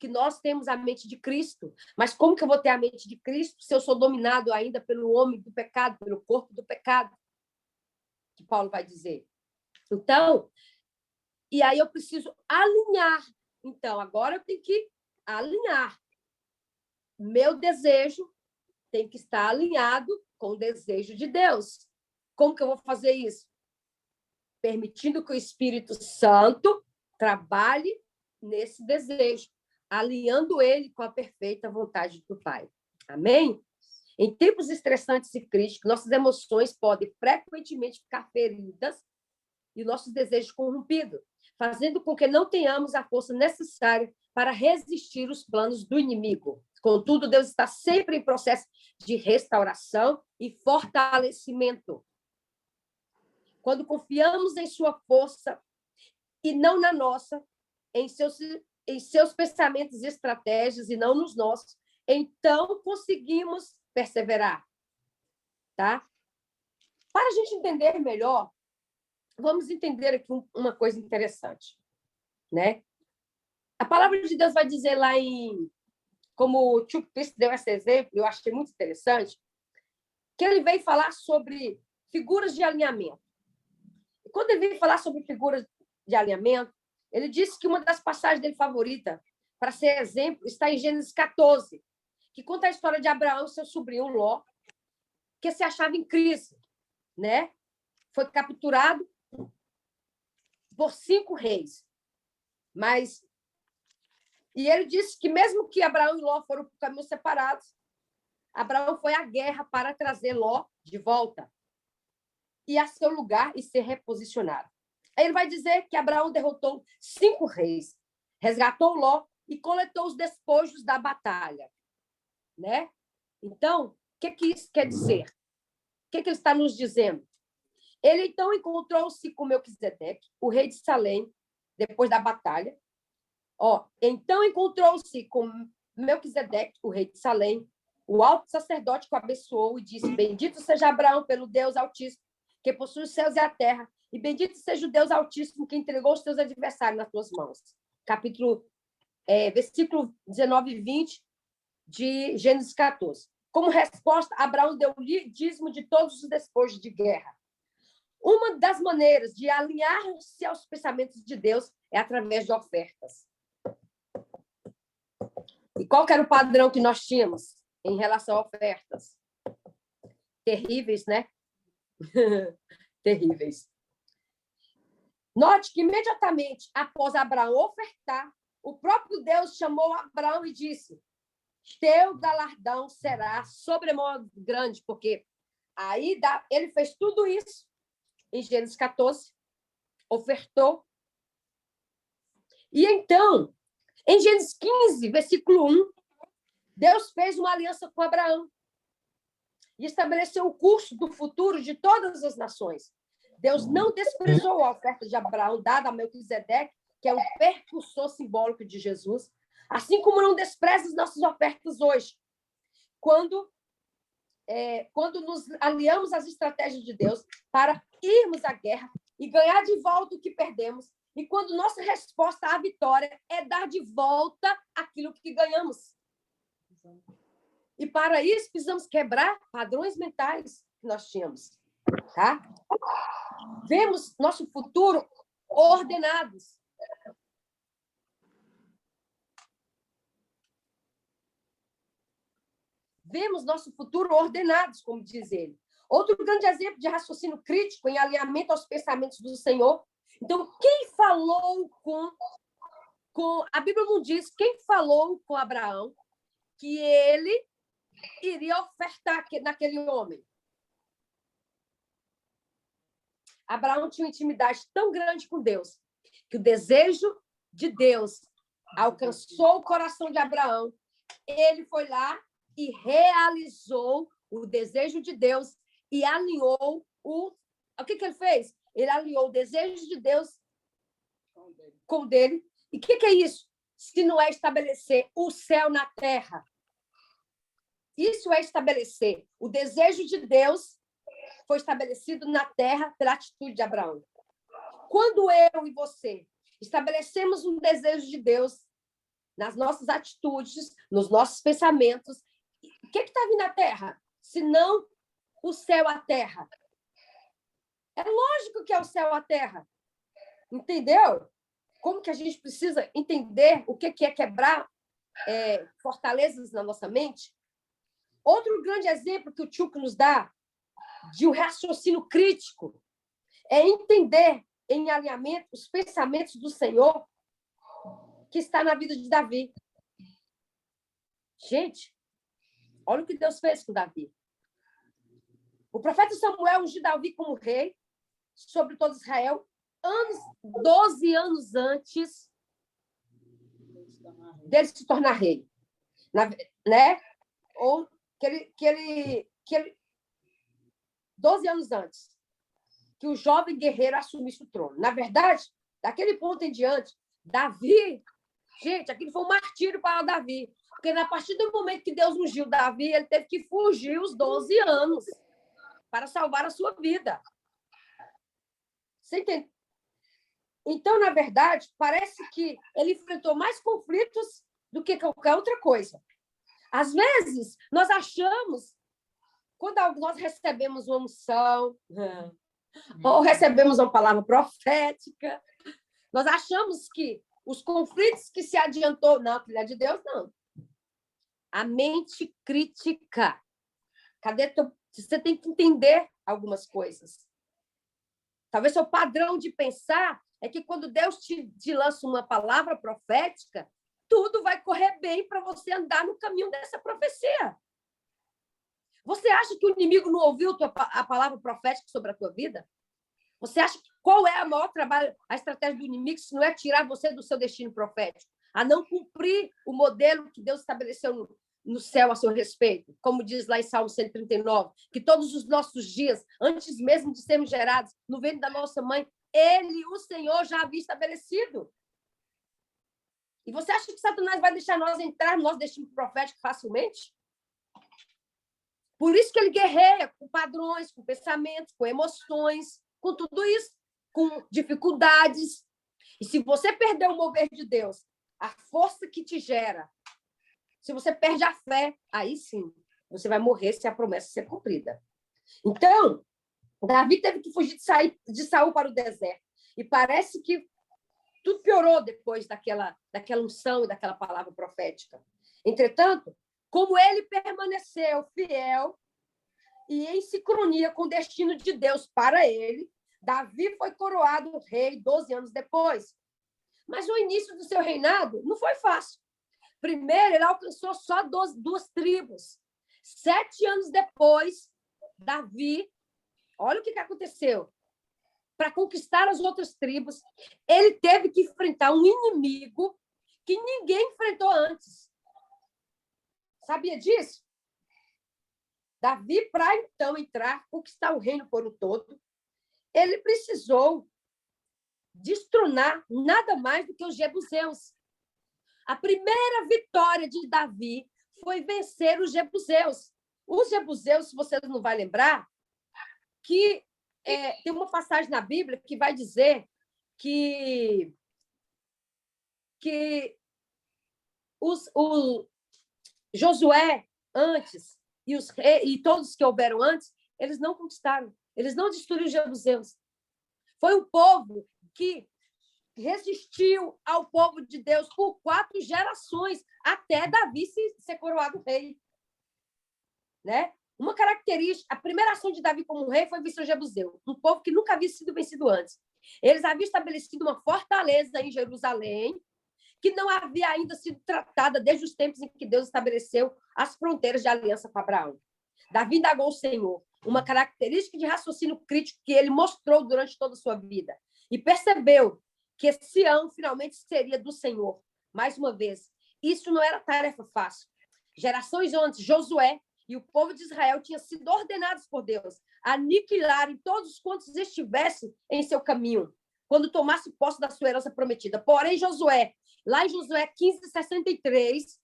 que nós temos a mente de Cristo. Mas como que eu vou ter a mente de Cristo se eu sou dominado ainda pelo homem do pecado, pelo corpo do pecado? Que Paulo vai dizer. Então, E aí eu preciso alinhar. Então, agora eu tenho que alinhar. Meu desejo tem que estar alinhado com o desejo de Deus. Como que eu vou fazer isso? Permitindo que o Espírito Santo trabalhe nesse desejo, alinhando ele com a perfeita vontade do Pai. Amém? Em tempos estressantes e críticos, nossas emoções podem frequentemente ficar feridas e nossos desejos corrompidos, fazendo com que não tenhamos a força necessária para resistir os planos do inimigo. Contudo, Deus está sempre em processo de restauração e fortalecimento. Quando confiamos em sua força e não na nossa, em seus pensamentos e estratégias e não nos nossos, então conseguimos perseverar. Tá? Para a gente entender melhor, vamos entender aqui uma coisa interessante, né? A palavra de Deus vai dizer lá como o Chuck Pierce deu esse exemplo, eu achei muito interessante, que ele veio falar sobre figuras de alinhamento. E quando ele veio falar sobre figuras de alinhamento, ele disse que uma das passagens dele favorita, para ser exemplo, está em Gênesis 14, que conta a história de Abraão e seu sobrinho Ló, que se achava em crise, né? Foi capturado por 5 reis. E ele disse que mesmo que Abraão e Ló foram por caminhos separados, Abraão foi à guerra para trazer Ló de volta e a seu lugar e ser reposicionado. Aí ele vai dizer que Abraão derrotou 5 reis, resgatou Ló e coletou os despojos da batalha, né? Então, o que isso quer dizer? O que ele está nos dizendo? Ele, então, encontrou-se com Melquisedeque, o rei de Salém, depois da batalha. Então, encontrou-se com Melquisedeque, o rei de Salém, o alto sacerdote que o abençoou e disse: bendito seja Abraão pelo Deus Altíssimo, que possui os céus e a terra, e bendito seja o Deus Altíssimo, que entregou os teus adversários nas tuas mãos. Versículo 19 e 20 de Gênesis 14. Como resposta, Abraão deu o dízimo de todos os despojos de guerra. Uma das maneiras de alinhar-se aos pensamentos de Deus é através de ofertas. E qual que era o padrão que nós tínhamos em relação a ofertas? Terríveis, né? Terríveis. Note que imediatamente após Abraão ofertar, o próprio Deus chamou Abraão e disse: teu galardão será sobremodo grande, porque aí ele fez tudo isso em Gênesis 14, ofertou. E então, em Gênesis 15, versículo 1, Deus fez uma aliança com Abraão e estabeleceu o curso do futuro de todas as nações. Deus não desprezou a oferta de Abraão dada a Melquisedeque, que é um precursor simbólico de Jesus, assim como não despreza as nossas ofertas hoje. Quando nos aliamos às estratégias de Deus para irmos à guerra e ganhar de volta o que perdemos, e quando nossa resposta à vitória é dar de volta aquilo que ganhamos. E para isso precisamos quebrar padrões mentais que nós tínhamos, tá? Vemos nosso futuro ordenados. Vemos nosso futuro ordenados, como diz ele. Outro grande exemplo de raciocínio crítico em alinhamento aos pensamentos do Senhor. Então, quem falou com a Bíblia não diz quem falou com Abraão que ele iria ofertar naquele homem. Abraão tinha uma intimidade tão grande com Deus que o desejo de Deus alcançou o coração de Abraão. Ele foi lá e realizou o desejo de Deus e alinhou o que ele fez? Ele alinhou o desejo de Deus com o dele. E o que é isso? Se não é estabelecer o céu na terra. Isso é estabelecer. O desejo de Deus foi estabelecido na terra pela atitude de Abraão. Quando eu e você estabelecemos um desejo de Deus nas nossas atitudes, nos nossos pensamentos, o que está vindo na terra? Se não o céu à terra. É lógico que é o céu à terra. Entendeu? como que a gente precisa entender o que é quebrar fortalezas na nossa mente. Outro grande exemplo que o Tchuk nos dá de um raciocínio crítico é entender em alinhamento os pensamentos do Senhor que está na vida de Davi. Gente, olha o que Deus fez com Davi. O profeta Samuel ungiu Davi como rei sobre todo Israel 12 anos antes dele se tornar rei. Né? Ou que ele 12 anos antes que o jovem guerreiro assumisse o trono. Na verdade, daquele ponto em diante, Davi, gente, aquilo foi um martírio para Davi, porque a partir do momento que Deus ungiu Davi, ele teve que fugir os 12 anos para salvar a sua vida. Você entende? Então, na verdade, parece que ele enfrentou mais conflitos do que qualquer outra coisa. Às vezes, nós achamos, quando nós recebemos uma unção, ou recebemos uma palavra profética, nós achamos que os conflitos que se adiantou, não, filha de Deus, não. A mente crítica. Você tem que entender algumas coisas. Talvez seu padrão de pensar é que quando Deus te lança uma palavra profética, tudo vai correr bem para você andar no caminho dessa profecia. Você acha que o inimigo não ouviu a palavra profética sobre a tua vida? Você acha que qual é o maior trabalho, a estratégia do inimigo, se não é tirar você do seu destino profético? A não cumprir o modelo que Deus estabeleceu no céu a seu respeito, como diz lá em Salmo 139, que todos os nossos dias, antes mesmo de sermos gerados no ventre da nossa mãe, Ele, o Senhor, já havia estabelecido. E você acha que Satanás vai deixar nós entrar no nosso destino profético facilmente? Por isso que ele guerreia com padrões, com pensamentos, com emoções, com tudo isso, com dificuldades. E se você perder o mover de Deus, a força que te gera, se você perde a fé, aí sim, você vai morrer se a promessa ser cumprida. Então, Davi teve que fugir de Saul para o deserto. E parece que tudo piorou depois daquela unção e daquela palavra profética. Entretanto, como ele permaneceu fiel e em sincronia com o destino de Deus para ele, Davi foi coroado rei 12 anos depois. Mas o início do seu reinado não foi fácil. Primeiro, ele alcançou só duas tribos. 7 anos depois, Davi, olha o que aconteceu. Para conquistar as outras tribos, ele teve que enfrentar um inimigo que ninguém enfrentou antes. Sabia disso? Davi, para então conquistar o reino por um todo, ele precisou destronar nada mais do que os jebuseus. A primeira vitória de Davi foi vencer os jebuseus. Os jebuseus, se você não vai lembrar, que tem uma passagem na Bíblia que vai dizer que o Josué antes e todos que houveram antes, eles não conquistaram, eles não destruíram os jebuseus. Foi um povo que resistiu ao povo de Deus por 4 gerações, até Davi ser coroado rei. Né? Uma característica, a primeira ação de Davi como rei foi vencer o jebuseu, um povo que nunca havia sido vencido antes. Eles haviam estabelecido uma fortaleza em Jerusalém, que não havia ainda sido tratada desde os tempos em que Deus estabeleceu as fronteiras de aliança com Abraão. Davi indagou ao Senhor, uma característica de raciocínio crítico que ele mostrou durante toda a sua vida, e percebeu que Sião finalmente seria do Senhor. Mais uma vez, isso não era tarefa fácil. Gerações antes, Josué e o povo de Israel tinham sido ordenados por Deus a aniquilarem todos quantos estivessem em seu caminho, quando tomasse posse da sua herança prometida. Porém, Josué, lá em Josué 15:63,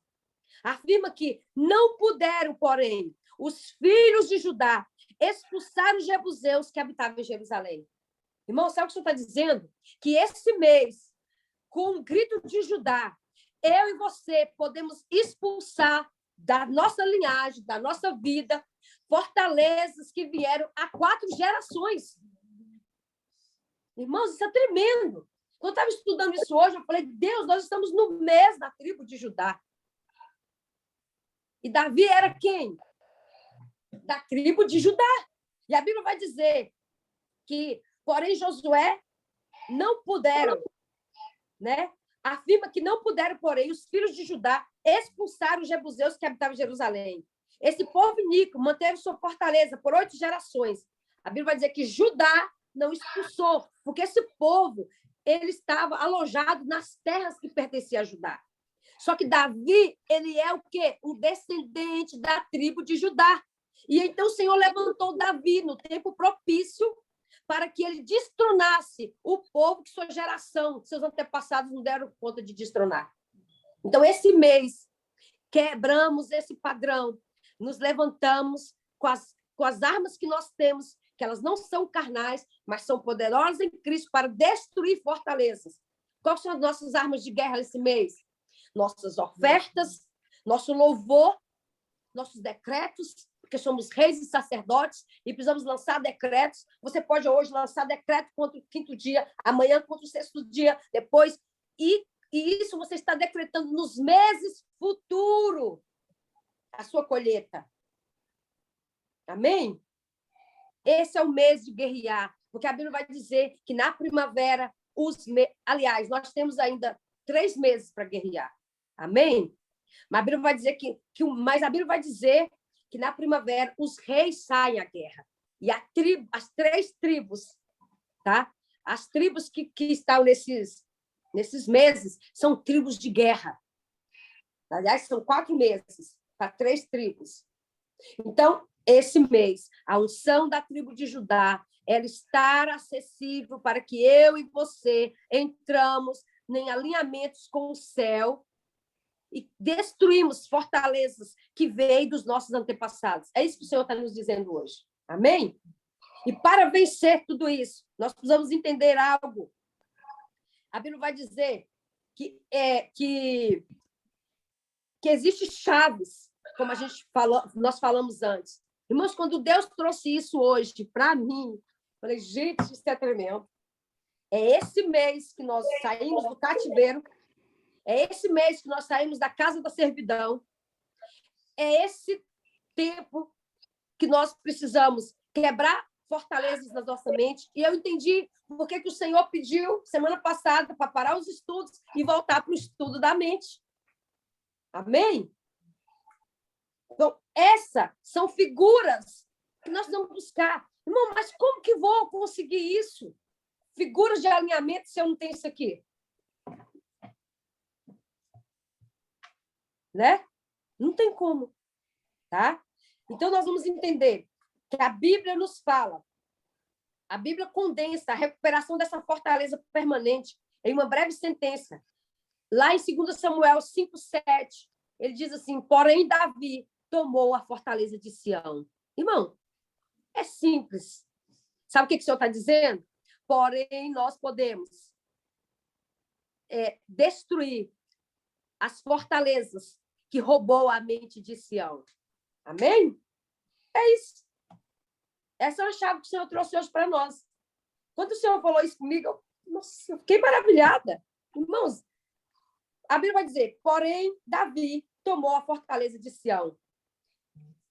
afirma que não puderam, porém, os filhos de Judá expulsar os jebuseus que habitavam em Jerusalém. Irmão, sabe o que o senhor está dizendo? Que esse mês, com o grito de Judá, eu e você podemos expulsar da nossa linhagem, da nossa vida, fortalezas que vieram há 4 gerações. Irmãos, isso é tremendo. Quando eu estava estudando isso hoje, eu falei, Deus, nós estamos no mês da tribo de Judá. E Davi era quem? Da tribo de Judá. E a Bíblia vai dizer que, porém, Josué não puderam, né? Afirma que não puderam, porém, os filhos de Judá expulsar os jebuseus que habitavam em Jerusalém. Esse povo iníquo manteve sua fortaleza por 8 gerações. A Bíblia vai dizer que Judá não expulsou, porque esse povo ele estava alojado nas terras que pertenciam a Judá. Só que Davi, ele é o quê? Um descendente da tribo de Judá. E então o Senhor levantou Davi no tempo propício para que ele destronasse o povo que sua geração, seus antepassados não deram conta de destronar. Então, esse mês, quebramos esse padrão, nos levantamos com as armas que nós temos, que elas não são carnais, mas são poderosas em Cristo para destruir fortalezas. Quais são as nossas armas de guerra esse mês? Nossas ofertas, nosso louvor, nossos decretos, porque somos reis e sacerdotes e precisamos lançar decretos. Você pode hoje lançar decreto contra o 5º dia, amanhã contra o 6º dia, depois. E isso você está decretando nos meses futuros a sua colheita. Amém? Esse é o mês de guerrear, porque a Bíblia vai dizer que na primavera, aliás, nós temos ainda 3 meses para guerrear. Amém? Mas a Bíblia vai dizer mas a Bíblia vai dizer que na primavera os reis saem à guerra. E as 3 tribos, tá? As tribos que estão nesses meses são tribos de guerra. Aliás, são 4 meses para 3 tribos. Então, esse mês, a unção da tribo de Judá, ela está acessível para que eu e você entramos em alinhamentos com o céu e destruímos fortalezas que veio dos nossos antepassados. É isso que o Senhor está nos dizendo hoje. Amém? E para vencer tudo isso, nós precisamos entender algo. A Bíblia vai dizer que existem chaves, como nós falamos antes. Irmãos, quando Deus trouxe isso hoje para mim, falei, gente, isso é tremendo. É esse mês que nós saímos do cativeiro, é esse mês que nós saímos da casa da servidão, é esse tempo que nós precisamos quebrar fortalezas na nossa mente. E eu entendi por que o Senhor pediu, semana passada, para parar os estudos e voltar para o estudo da mente. Amém? Então, essas são figuras que nós vamos buscar. Irmão, mas como que vou conseguir isso? Figuras de alinhamento se eu não tenho isso aqui? Né? Não tem como. Tá? Então, nós vamos entender que a Bíblia nos fala, a Bíblia condensa a recuperação dessa fortaleza permanente em uma breve sentença. Lá em 2 Samuel 5:7, ele diz assim, porém Davi tomou a fortaleza de Sião. Irmão, é simples. Sabe o que o Senhor está dizendo? Porém, nós podemos destruir as fortalezas que roubou a mente de Sião. Amém? É isso. Essa é a chave que o Senhor trouxe hoje para nós. Quando o Senhor falou isso comigo, eu fiquei maravilhada. Irmãos, a Bíblia vai dizer, porém, Davi tomou a fortaleza de Sião.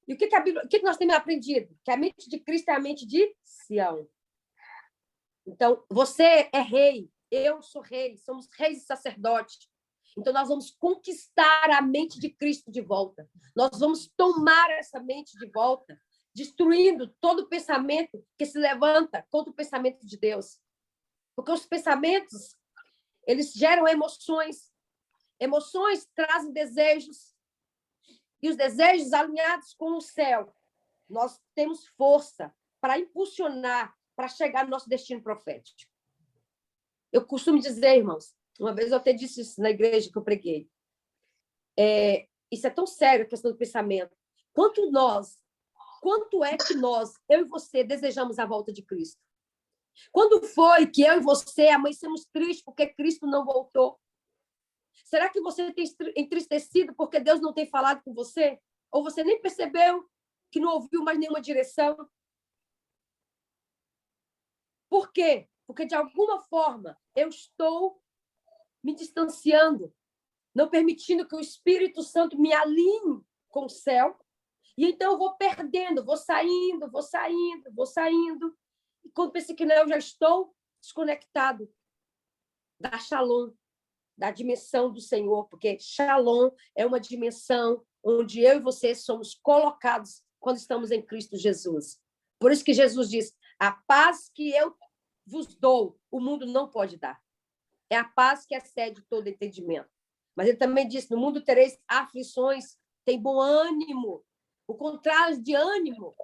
E o que nós temos aprendido? Que a mente de Cristo é a mente de Sião. Então, você é rei, eu sou rei, somos reis e sacerdotes. Então, nós vamos conquistar a mente de Cristo de volta. Nós vamos tomar essa mente de volta, destruindo todo pensamento que se levanta contra o pensamento de Deus. Porque os pensamentos, eles geram emoções. Emoções trazem desejos. E os desejos alinhados com o céu, nós temos força para impulsionar, para chegar no nosso destino profético. Eu costumo dizer, irmãos, uma vez eu até disse isso na igreja que eu preguei, isso é tão sério, a questão do pensamento. Quanto é que nós, eu e você, desejamos a volta de Cristo? Quando foi que eu e você amanhecemos tristes porque Cristo não voltou? Será que você tem entristecido porque Deus não tem falado com você? Ou você nem percebeu que não ouviu mais nenhuma direção? Por quê? Porque, de alguma forma, eu estou me distanciando, não permitindo que o Espírito Santo me alinhe com o céu. E então eu vou perdendo, vou saindo. E quando pensei que não, eu já estou desconectado da Shalom, da dimensão do Senhor, porque Shalom é uma dimensão onde eu e você somos colocados quando estamos em Cristo Jesus. Por isso que Jesus diz: a paz que eu vos dou, o mundo não pode dar. É a paz que excede todo entendimento. Mas ele também disse: no mundo tereis aflições, tem bom ânimo. O contrário de ânimo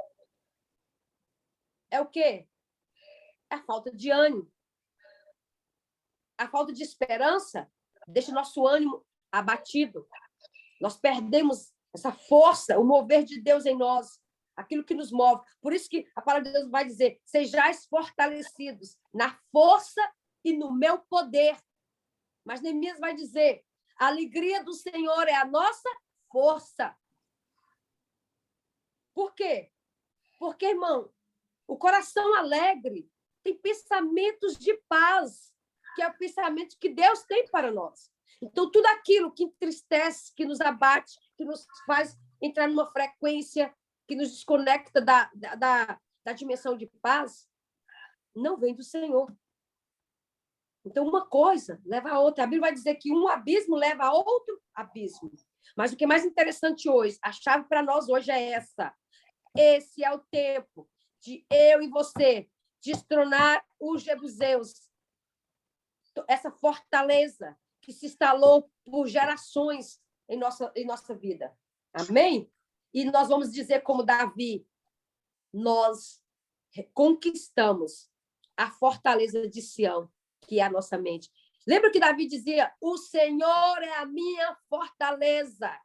é o quê? É a falta de ânimo. A falta de esperança deixa o nosso ânimo abatido. Nós perdemos essa força, o mover de Deus em nós, aquilo que nos move. Por isso que a palavra de Deus vai dizer: sejais fortalecidos na força e no meu poder. Mas Neemias vai dizer: a alegria do Senhor é a nossa força. Por quê? Porque, irmão, o coração alegre tem pensamentos de paz, que é o pensamento que Deus tem para nós. Então, tudo aquilo que entristece, que nos abate, que nos faz entrar numa frequência que nos desconecta da dimensão de paz, não vem do Senhor. Então, uma coisa leva a outra. A Bíblia vai dizer que um abismo leva a outro abismo. Mas o que é mais interessante hoje, a chave para nós hoje é essa. Esse é o tempo de eu e você destronar os jebuseus. Essa fortaleza que se instalou por gerações em nossa vida. Amém? E nós vamos dizer como Davi: nós conquistamos a fortaleza de Sião, que é a nossa mente. Lembra que Davi dizia: o Senhor é a minha fortaleza.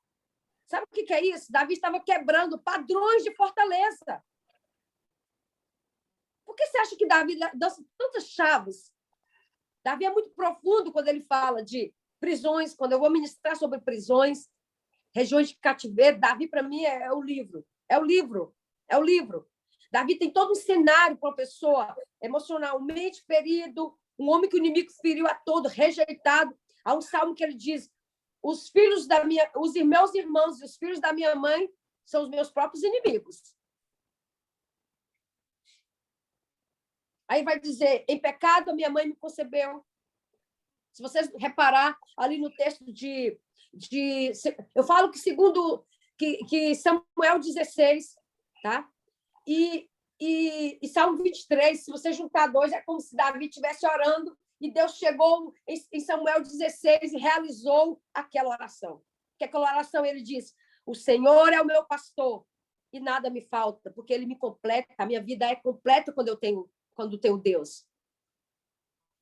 Sabe o que é isso? Davi estava quebrando padrões de fortaleza. Por que você acha que Davi dança tantas chaves? Davi é muito profundo quando ele fala de prisões, quando eu vou ministrar sobre prisões, regiões de cativeiro. Davi, para mim, é o livro. É o livro. É o livro. Davi tem todo um cenário para uma pessoa emocionalmente ferido, um homem que o inimigo feriu a todo, rejeitado. Há um salmo que ele diz: os meus irmãos e os filhos da minha mãe são os meus próprios inimigos. Aí vai dizer: em pecado a minha mãe me concebeu. Se vocês reparar ali no texto eu falo que segundo que Samuel 16, tá? E Salmo 23, se você juntar dois, é como se Davi estivesse orando e Deus chegou em Samuel 16 e realizou aquela oração. Que aquela oração ele diz: o Senhor é o meu pastor e nada me falta, porque ele me completa. A minha vida é completa quando tenho Deus.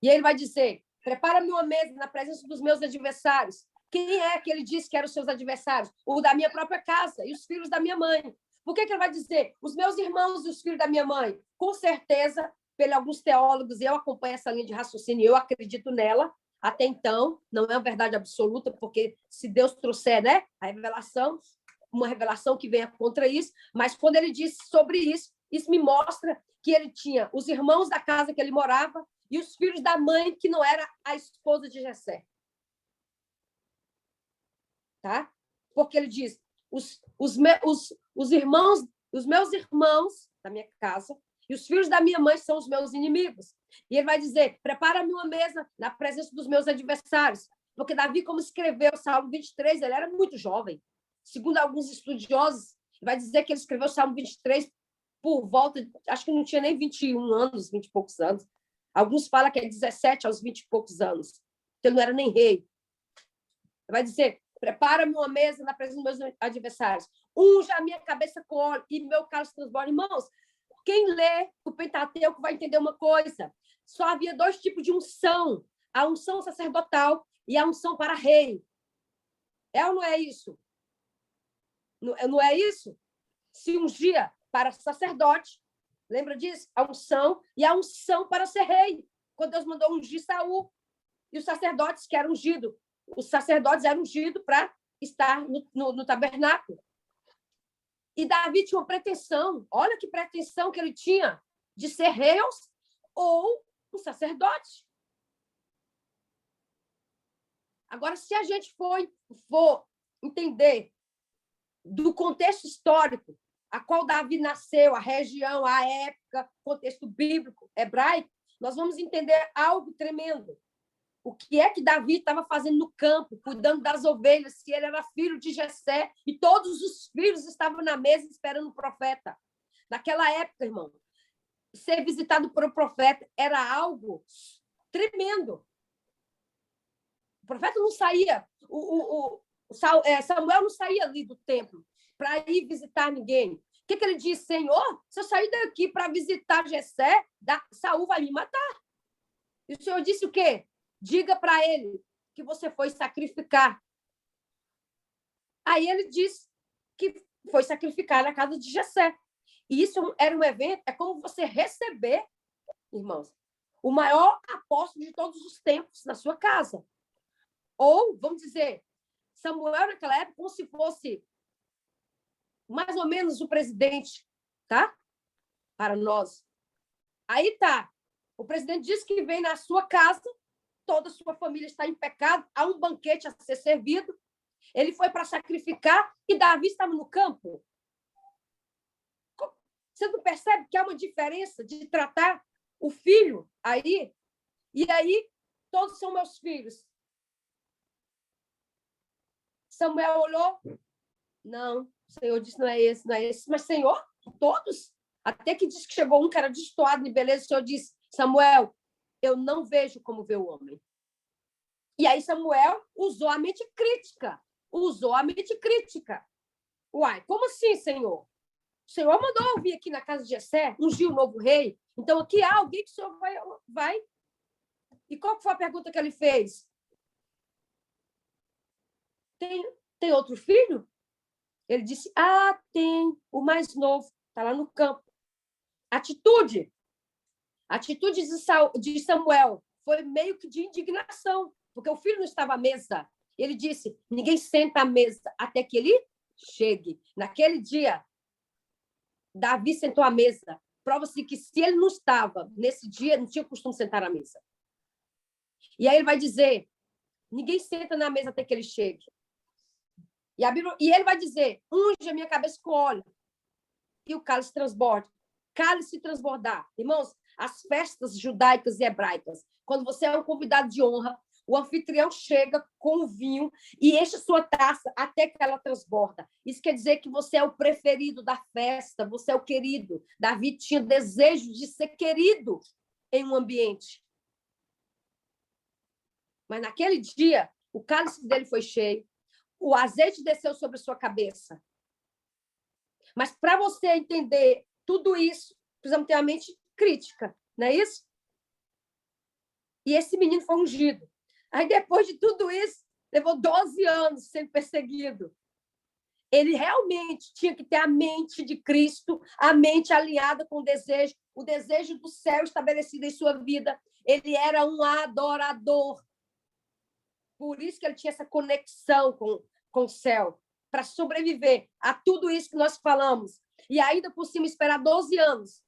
E ele vai dizer: prepara-me uma mesa na presença dos meus adversários. Quem é que ele disse que eram os seus adversários? O da minha própria casa e os filhos da minha mãe. Por que ele vai dizer os meus irmãos e os filhos da minha mãe? Com certeza, pelos alguns teólogos, eu acompanho essa linha de raciocínio, eu acredito nela. Até então, não é uma verdade absoluta, porque se Deus trouxer, né, a revelação, uma revelação que venha contra isso, mas quando ele disse sobre isso, isso me mostra que ele tinha os irmãos da casa que ele morava e os filhos da mãe, que não era a esposa de Jessé. Tá? Porque ele diz: os meus irmãos da minha casa e os filhos da minha mãe são os meus inimigos. E ele vai dizer: prepara-me uma mesa na presença dos meus adversários. Porque Davi, como escreveu o Salmo 23, ele era muito jovem. Segundo alguns estudiosos, vai dizer que ele escreveu o Salmo 23 por volta, acho que não tinha nem 21 anos, 20 e poucos anos. Alguns falam que é 17 aos 20 e poucos anos. Então, ele não era nem rei. Vai dizer: prepara-me uma mesa na presença dos meus adversários. Unja a minha cabeça com óleo e meu cálice transborda. Irmãos, quem lê o Pentateuco vai entender uma coisa. Só havia dois tipos de unção. A unção sacerdotal e a unção para rei. É ou não é isso? Não é isso? Se ungia para sacerdote, lembra disso? A unção e a unção para ser rei. Quando Deus mandou ungir Saul. E os sacerdotes que eram ungidos. Os sacerdotes eram ungidos para estar no tabernáculo. E Davi tinha uma pretensão. Olha que pretensão que ele tinha de ser rei ou um sacerdote. Agora, se a gente for entender do contexto histórico, a qual Davi nasceu, a região, a época, contexto bíblico, hebraico, nós vamos entender algo tremendo. O que é que Davi estava fazendo no campo, cuidando das ovelhas, se ele era filho de Jessé, e todos os filhos estavam na mesa esperando o profeta. Naquela época, irmão, ser visitado por um profeta era algo tremendo. O profeta não saía, Samuel não saía ali do templo para ir visitar ninguém. O que ele disse? Senhor, se eu sair daqui para visitar Jessé, Saul vai me matar. E o Senhor disse o quê? Diga para ele que você foi sacrificar. Aí ele disse que foi sacrificar na casa de Jessé. E isso era um evento, é como você receber, irmãos, o maior apóstolo de todos os tempos na sua casa. Ou, vamos dizer, Samuel naquela época, como se fosse mais ou menos o presidente, tá? Para nós. Aí tá. O presidente diz que vem na sua casa, toda a sua família está em pecado, há um banquete a ser servido. Ele foi para sacrificar e Davi estava no campo. Você não percebe que há uma diferença de tratar o filho aí? E aí, todos são meus filhos. Samuel olhou. Não, o Senhor disse, não é esse, não é esse. Mas, Senhor, todos? Até que disse que chegou um cara destoado de beleza. O Senhor disse, Samuel, eu não vejo como vê o homem. E aí Samuel usou a mente crítica. Uai, como assim, Senhor? O Senhor mandou vir aqui na casa de Jessé, ungiu o novo rei. Então, aqui há alguém que o Senhor vai. E qual foi a pergunta que ele fez? Tem outro filho? Ele disse, tem, o mais novo, está lá no campo. Atitude de Samuel foi meio que de indignação, porque o filho não estava à mesa. Ele disse, ninguém senta à mesa até que ele chegue. Naquele dia, Davi sentou à mesa. Prova-se que se ele não estava nesse dia, não tinha costume sentar à mesa. E aí ele vai dizer, ninguém senta na mesa até que ele chegue. E ele vai dizer, unge a minha cabeça com óleo e o cálice transborde. Cálice transbordar. Irmãos, as festas judaicas e hebraicas, quando você é um convidado de honra, o anfitrião chega com o vinho e enche sua taça até que ela transborda. Isso quer dizer que você é o preferido da festa, você é o querido. Davi tinha desejo de ser querido em um ambiente. Mas naquele dia, o cálice dele foi cheio, o azeite desceu sobre sua cabeça. Mas para você entender tudo isso, precisamos ter uma mente crítica, não é isso? E esse menino foi ungido. Aí, depois de tudo isso, levou 12 anos sendo perseguido. Ele realmente tinha que ter a mente de Cristo, a mente alinhada com o desejo do céu estabelecido em sua vida. Ele era um adorador. Por isso que ele tinha essa conexão com o céu, para sobreviver a tudo isso que nós falamos. E ainda por cima esperar 12 anos.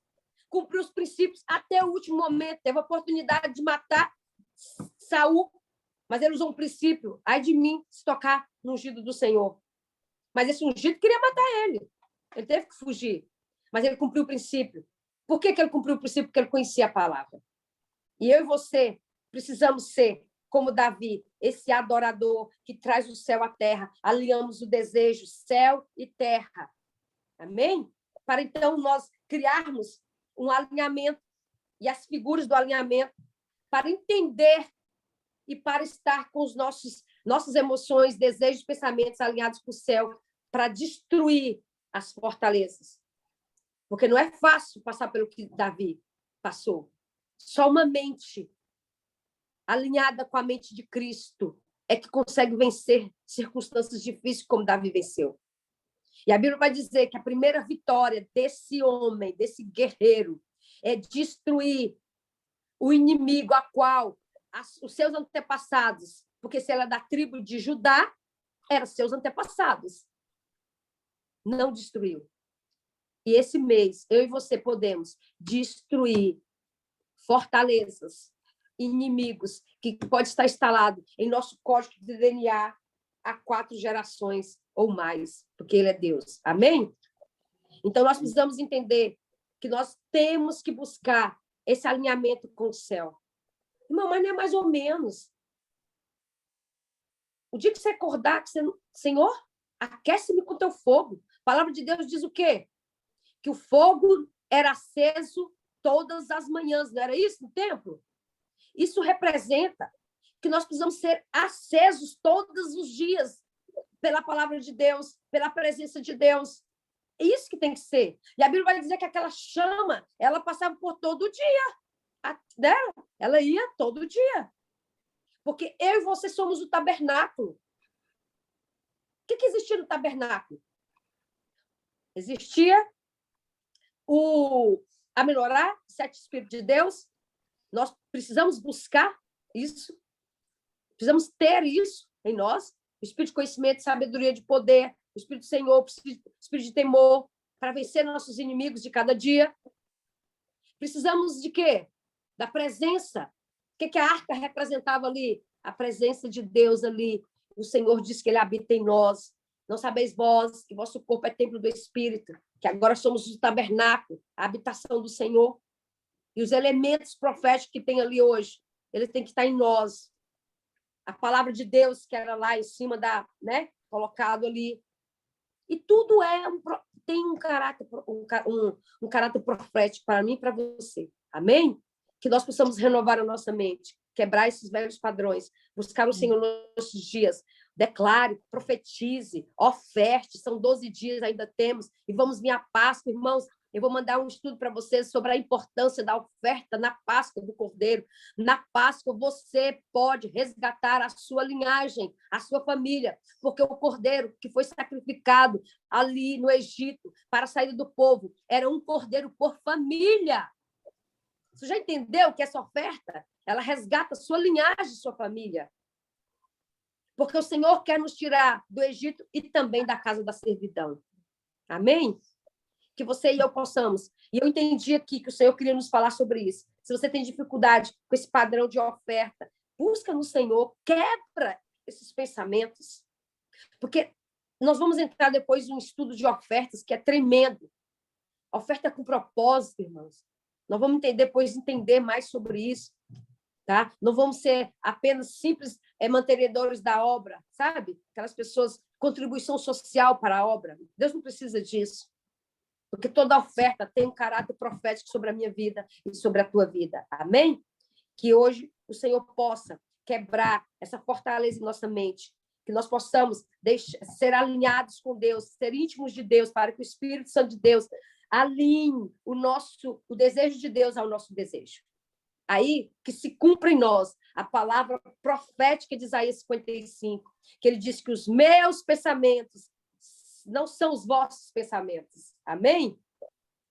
Cumpriu os princípios até o último momento. Teve a oportunidade de matar Saul, mas ele usou um princípio. Ai de mim se tocar no ungido do Senhor. Mas esse ungido queria matar ele. Ele teve que fugir. Mas ele cumpriu o princípio. Por que ele cumpriu o princípio? Porque ele conhecia a palavra. E eu e você precisamos ser como Davi, esse adorador que traz o céu à terra. Alinhamos o desejo, céu e terra. Amém? Para então nós criarmos um alinhamento e as figuras do alinhamento para entender e para estar com os nossas emoções, desejos, pensamentos alinhados com o céu para destruir as fortalezas. Porque não é fácil passar pelo que Davi passou. Só uma mente alinhada com a mente de Cristo é que consegue vencer circunstâncias difíceis como Davi venceu. E a Bíblia vai dizer que a primeira vitória desse homem, desse guerreiro, é destruir o inimigo a qual os seus antepassados, porque se ela é da tribo de Judá, eram seus antepassados, não destruiu. E esse mês, eu e você podemos destruir fortalezas, inimigos, que pode estar instalado em nosso código de DNA há 4 gerações ou mais, porque ele é Deus. Amém? Então, nós precisamos entender que nós temos que buscar esse alinhamento com o céu. Irmão, mas não é mais ou menos. O dia que você acordar, que você... Senhor, aquece-me com teu fogo. A palavra de Deus diz o quê? Que o fogo era aceso todas as manhãs, não era isso no templo? Isso representa que nós precisamos ser acesos todos os dias pela palavra de Deus, pela presença de Deus. É isso que tem que ser. E a Bíblia vai dizer que aquela chama, ela passava por todo o dia. Né? Ela ia todo dia. Porque eu e você somos o tabernáculo. O que existia no tabernáculo? Existia a menorá, 7 Espíritos de Deus. Nós precisamos buscar isso. Precisamos ter isso em nós. O Espírito de conhecimento, sabedoria, de poder. O Espírito do Senhor, o Espírito de temor, para vencer nossos inimigos de cada dia. Precisamos de quê? Da presença. O que a arca representava ali? A presença de Deus ali. O Senhor diz que ele habita em nós. Não sabeis vós que vosso corpo é templo do Espírito, que agora somos o tabernáculo, a habitação do Senhor. E os elementos proféticos que tem ali hoje, eles têm que estar em nós. A palavra de Deus que era lá em cima né, colocado ali. E tudo tem um caráter profético para mim e para você. Amém? Que nós possamos renovar a nossa mente, quebrar esses velhos padrões, buscar o Senhor nos nossos dias. Declare, profetize, oferte. São 12 dias, ainda temos. E vamos vir à Páscoa, irmãos. Eu vou mandar um estudo para vocês sobre a importância da oferta na Páscoa do Cordeiro. Na Páscoa, você pode resgatar a sua linhagem, a sua família, porque o Cordeiro que foi sacrificado ali no Egito para a saída do povo era um cordeiro por família. Você já entendeu que essa oferta, ela resgata sua linhagem, sua família? Porque o Senhor quer nos tirar do Egito e também da casa da servidão. Amém? Que você e eu possamos. E eu entendi aqui que o Senhor queria nos falar sobre isso. Se você tem dificuldade com esse padrão de oferta, busca no Senhor, quebra esses pensamentos. Porque nós vamos entrar depois em um estudo de ofertas que é tremendo. Oferta com propósito, irmãos. Nós vamos entender mais sobre isso. Tá? Não vamos ser apenas simples mantenedores da obra, sabe? Aquelas pessoas, contribuição social para a obra. Deus não precisa disso. Porque toda oferta tem um caráter profético sobre a minha vida e sobre a tua vida. Amém? Que hoje o Senhor possa quebrar essa fortaleza em nossa mente, que nós possamos ser alinhados com Deus, ser íntimos de Deus, para que o Espírito Santo de Deus alinhe o desejo de Deus ao nosso desejo. Aí, que se cumpra em nós a palavra profética de Isaías 55, que ele diz que os meus pensamentos não são os vossos pensamentos. Amém?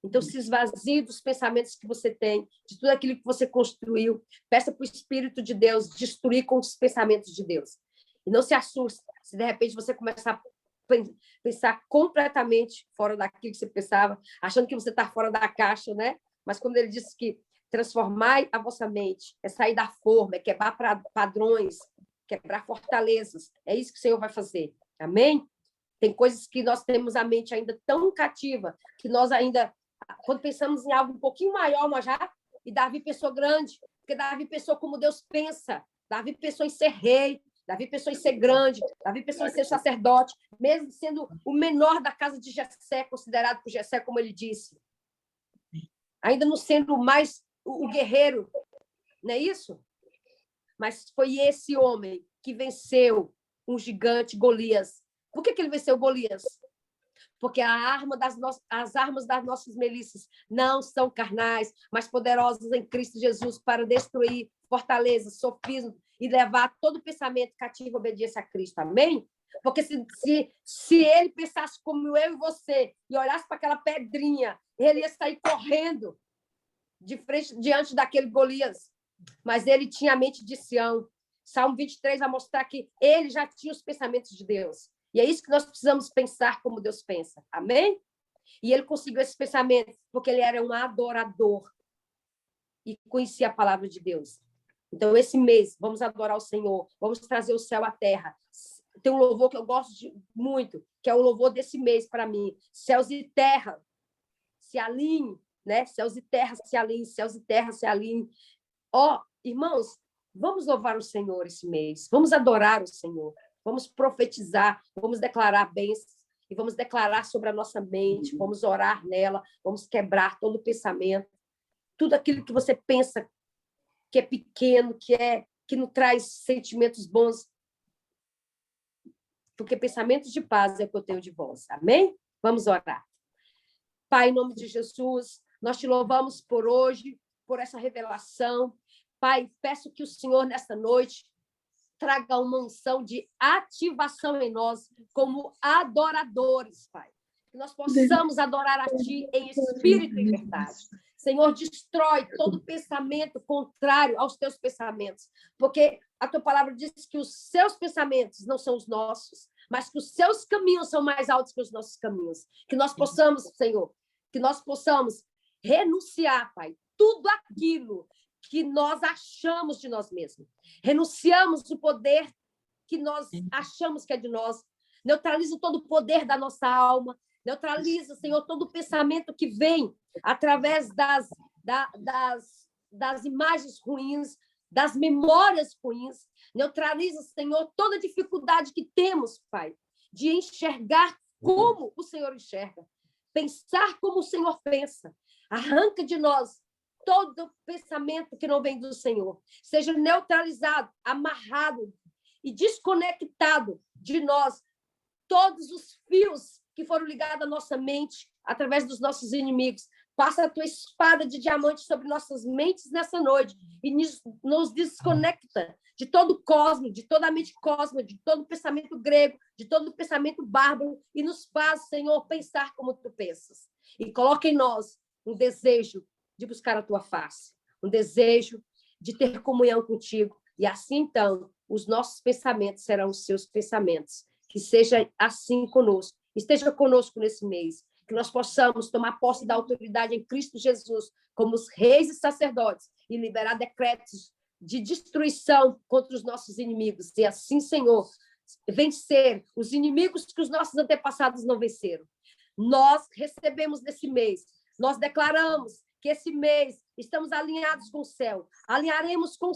Então, se esvazie dos pensamentos que você tem, de tudo aquilo que você construiu. Peça para o Espírito de Deus destruir com os pensamentos de Deus. E não se assuste se, de repente, você começar a pensar completamente fora daquilo que você pensava, achando que você está fora da caixa, né? Mas quando ele disse que transformar a vossa mente é sair da forma, é quebrar padrões, quebrar fortalezas. É isso que o Senhor vai fazer. Amém? Tem coisas que nós temos a mente ainda tão cativa que nós ainda, quando pensamos em algo um pouquinho maior, nós já... E Davi pensou grande, porque Davi pensou como Deus pensa. Davi pensou em ser rei, Davi pensou em ser grande, Davi pensou em ser sacerdote, mesmo sendo o menor da casa de Jessé, considerado por Jessé, como ele disse. Ainda não sendo mais o guerreiro, não é isso? Mas foi esse homem que venceu um gigante, Golias. Por que ele venceu Golias? Porque as armas das nossas milícias não são carnais, mas poderosas em Cristo Jesus para destruir fortalezas, sofismas e levar todo pensamento cativo à obediência a Cristo. Amém? Porque se ele pensasse como eu e você e olhasse para aquela pedrinha, ele ia sair correndo diante daquele Golias. Mas ele tinha a mente de Sião. Salmo 23 vai mostrar que ele já tinha os pensamentos de Deus. E é isso que nós precisamos pensar como Deus pensa. Amém? E ele conseguiu esse pensamento porque ele era um adorador. e conheci a palavra de Deus. Então, esse mês, vamos adorar o Senhor, vamos trazer o céu à terra. Tem um louvor que eu gosto muito, que é o louvor desse mês para mim. Céus e terra se alinhem, né? Céus e terra se alinhem, céus e terra se alinhem. Irmãos, vamos louvar o Senhor esse mês, vamos adorar o Senhor, vamos profetizar, vamos declarar bênçãos e vamos declarar sobre a nossa mente, vamos orar nela, vamos quebrar todo o pensamento, tudo aquilo que você pensa que é pequeno, que não traz sentimentos bons, porque pensamentos de paz é o que eu tenho de vós. Amém? Vamos orar. Pai, em nome de Jesus, nós te louvamos por hoje, por essa revelação. Pai, peço que o Senhor, nesta noite, traga uma unção de ativação em nós, como adoradores, Pai. Que nós possamos adorar a Ti em espírito e verdade. Senhor, destrói todo pensamento contrário aos Teus pensamentos, porque a Tua palavra diz que os Seus pensamentos não são os nossos, mas que os Seus caminhos são mais altos que os nossos caminhos. Que nós possamos, Senhor, que nós possamos renunciar, Pai, tudo aquilo que nós achamos de nós mesmos. Renunciamos o poder que nós achamos que é de nós. Neutraliza todo o poder da nossa alma. Neutraliza, Senhor, todo o pensamento que vem através das imagens ruins, das memórias ruins. Neutraliza, Senhor, toda a dificuldade que temos, Pai, de enxergar como o Senhor enxerga. Pensar como o Senhor pensa. Arranca de nós todo pensamento que não vem do Senhor. Seja neutralizado, amarrado e desconectado de nós todos os fios que foram ligados à nossa mente através dos nossos inimigos. Passa a tua espada de diamante sobre nossas mentes nessa noite e nos desconecta de todo o cosmo, de toda a mente cósmica, de todo o pensamento grego, de todo o pensamento bárbaro e nos faz, Senhor, pensar como tu pensas. E coloca em nós um desejo de buscar a tua face, um desejo de ter comunhão contigo. E assim, então, os nossos pensamentos serão os seus pensamentos. Que seja assim conosco. Esteja conosco nesse mês. Que nós possamos tomar posse da autoridade em Cristo Jesus, como os reis e sacerdotes, e liberar decretos de destruição contra os nossos inimigos. E assim, Senhor, vencer os inimigos que os nossos antepassados não venceram. Nós recebemos nesse mês, nós declaramos que esse mês estamos alinhados com o céu, alinharemos com o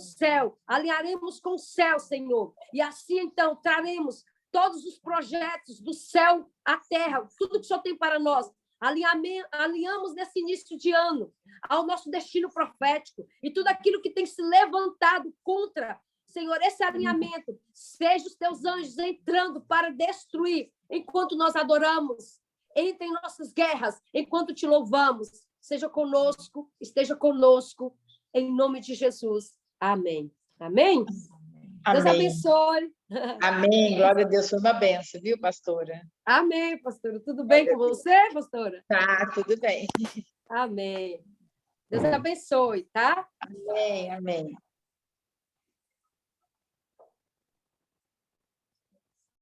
céu, Senhor. E assim, então, traremos todos os projetos do céu à terra, tudo que o Senhor tem para nós. Alinhamos nesse início de ano ao nosso destino profético e tudo aquilo que tem se levantado contra, Senhor, esse alinhamento. Seja os teus anjos entrando para destruir enquanto nós adoramos. Entre em nossas guerras enquanto te louvamos. Seja conosco, esteja conosco, em nome de Jesus. Amém. Amém? Deus abençoe. Amém. Glória a Deus. Foi uma benção, viu, pastora? Amém, pastora. Tudo bem com você, pastora? Tá, tudo bem. Amém. Deus abençoe, tá? Amém, amém.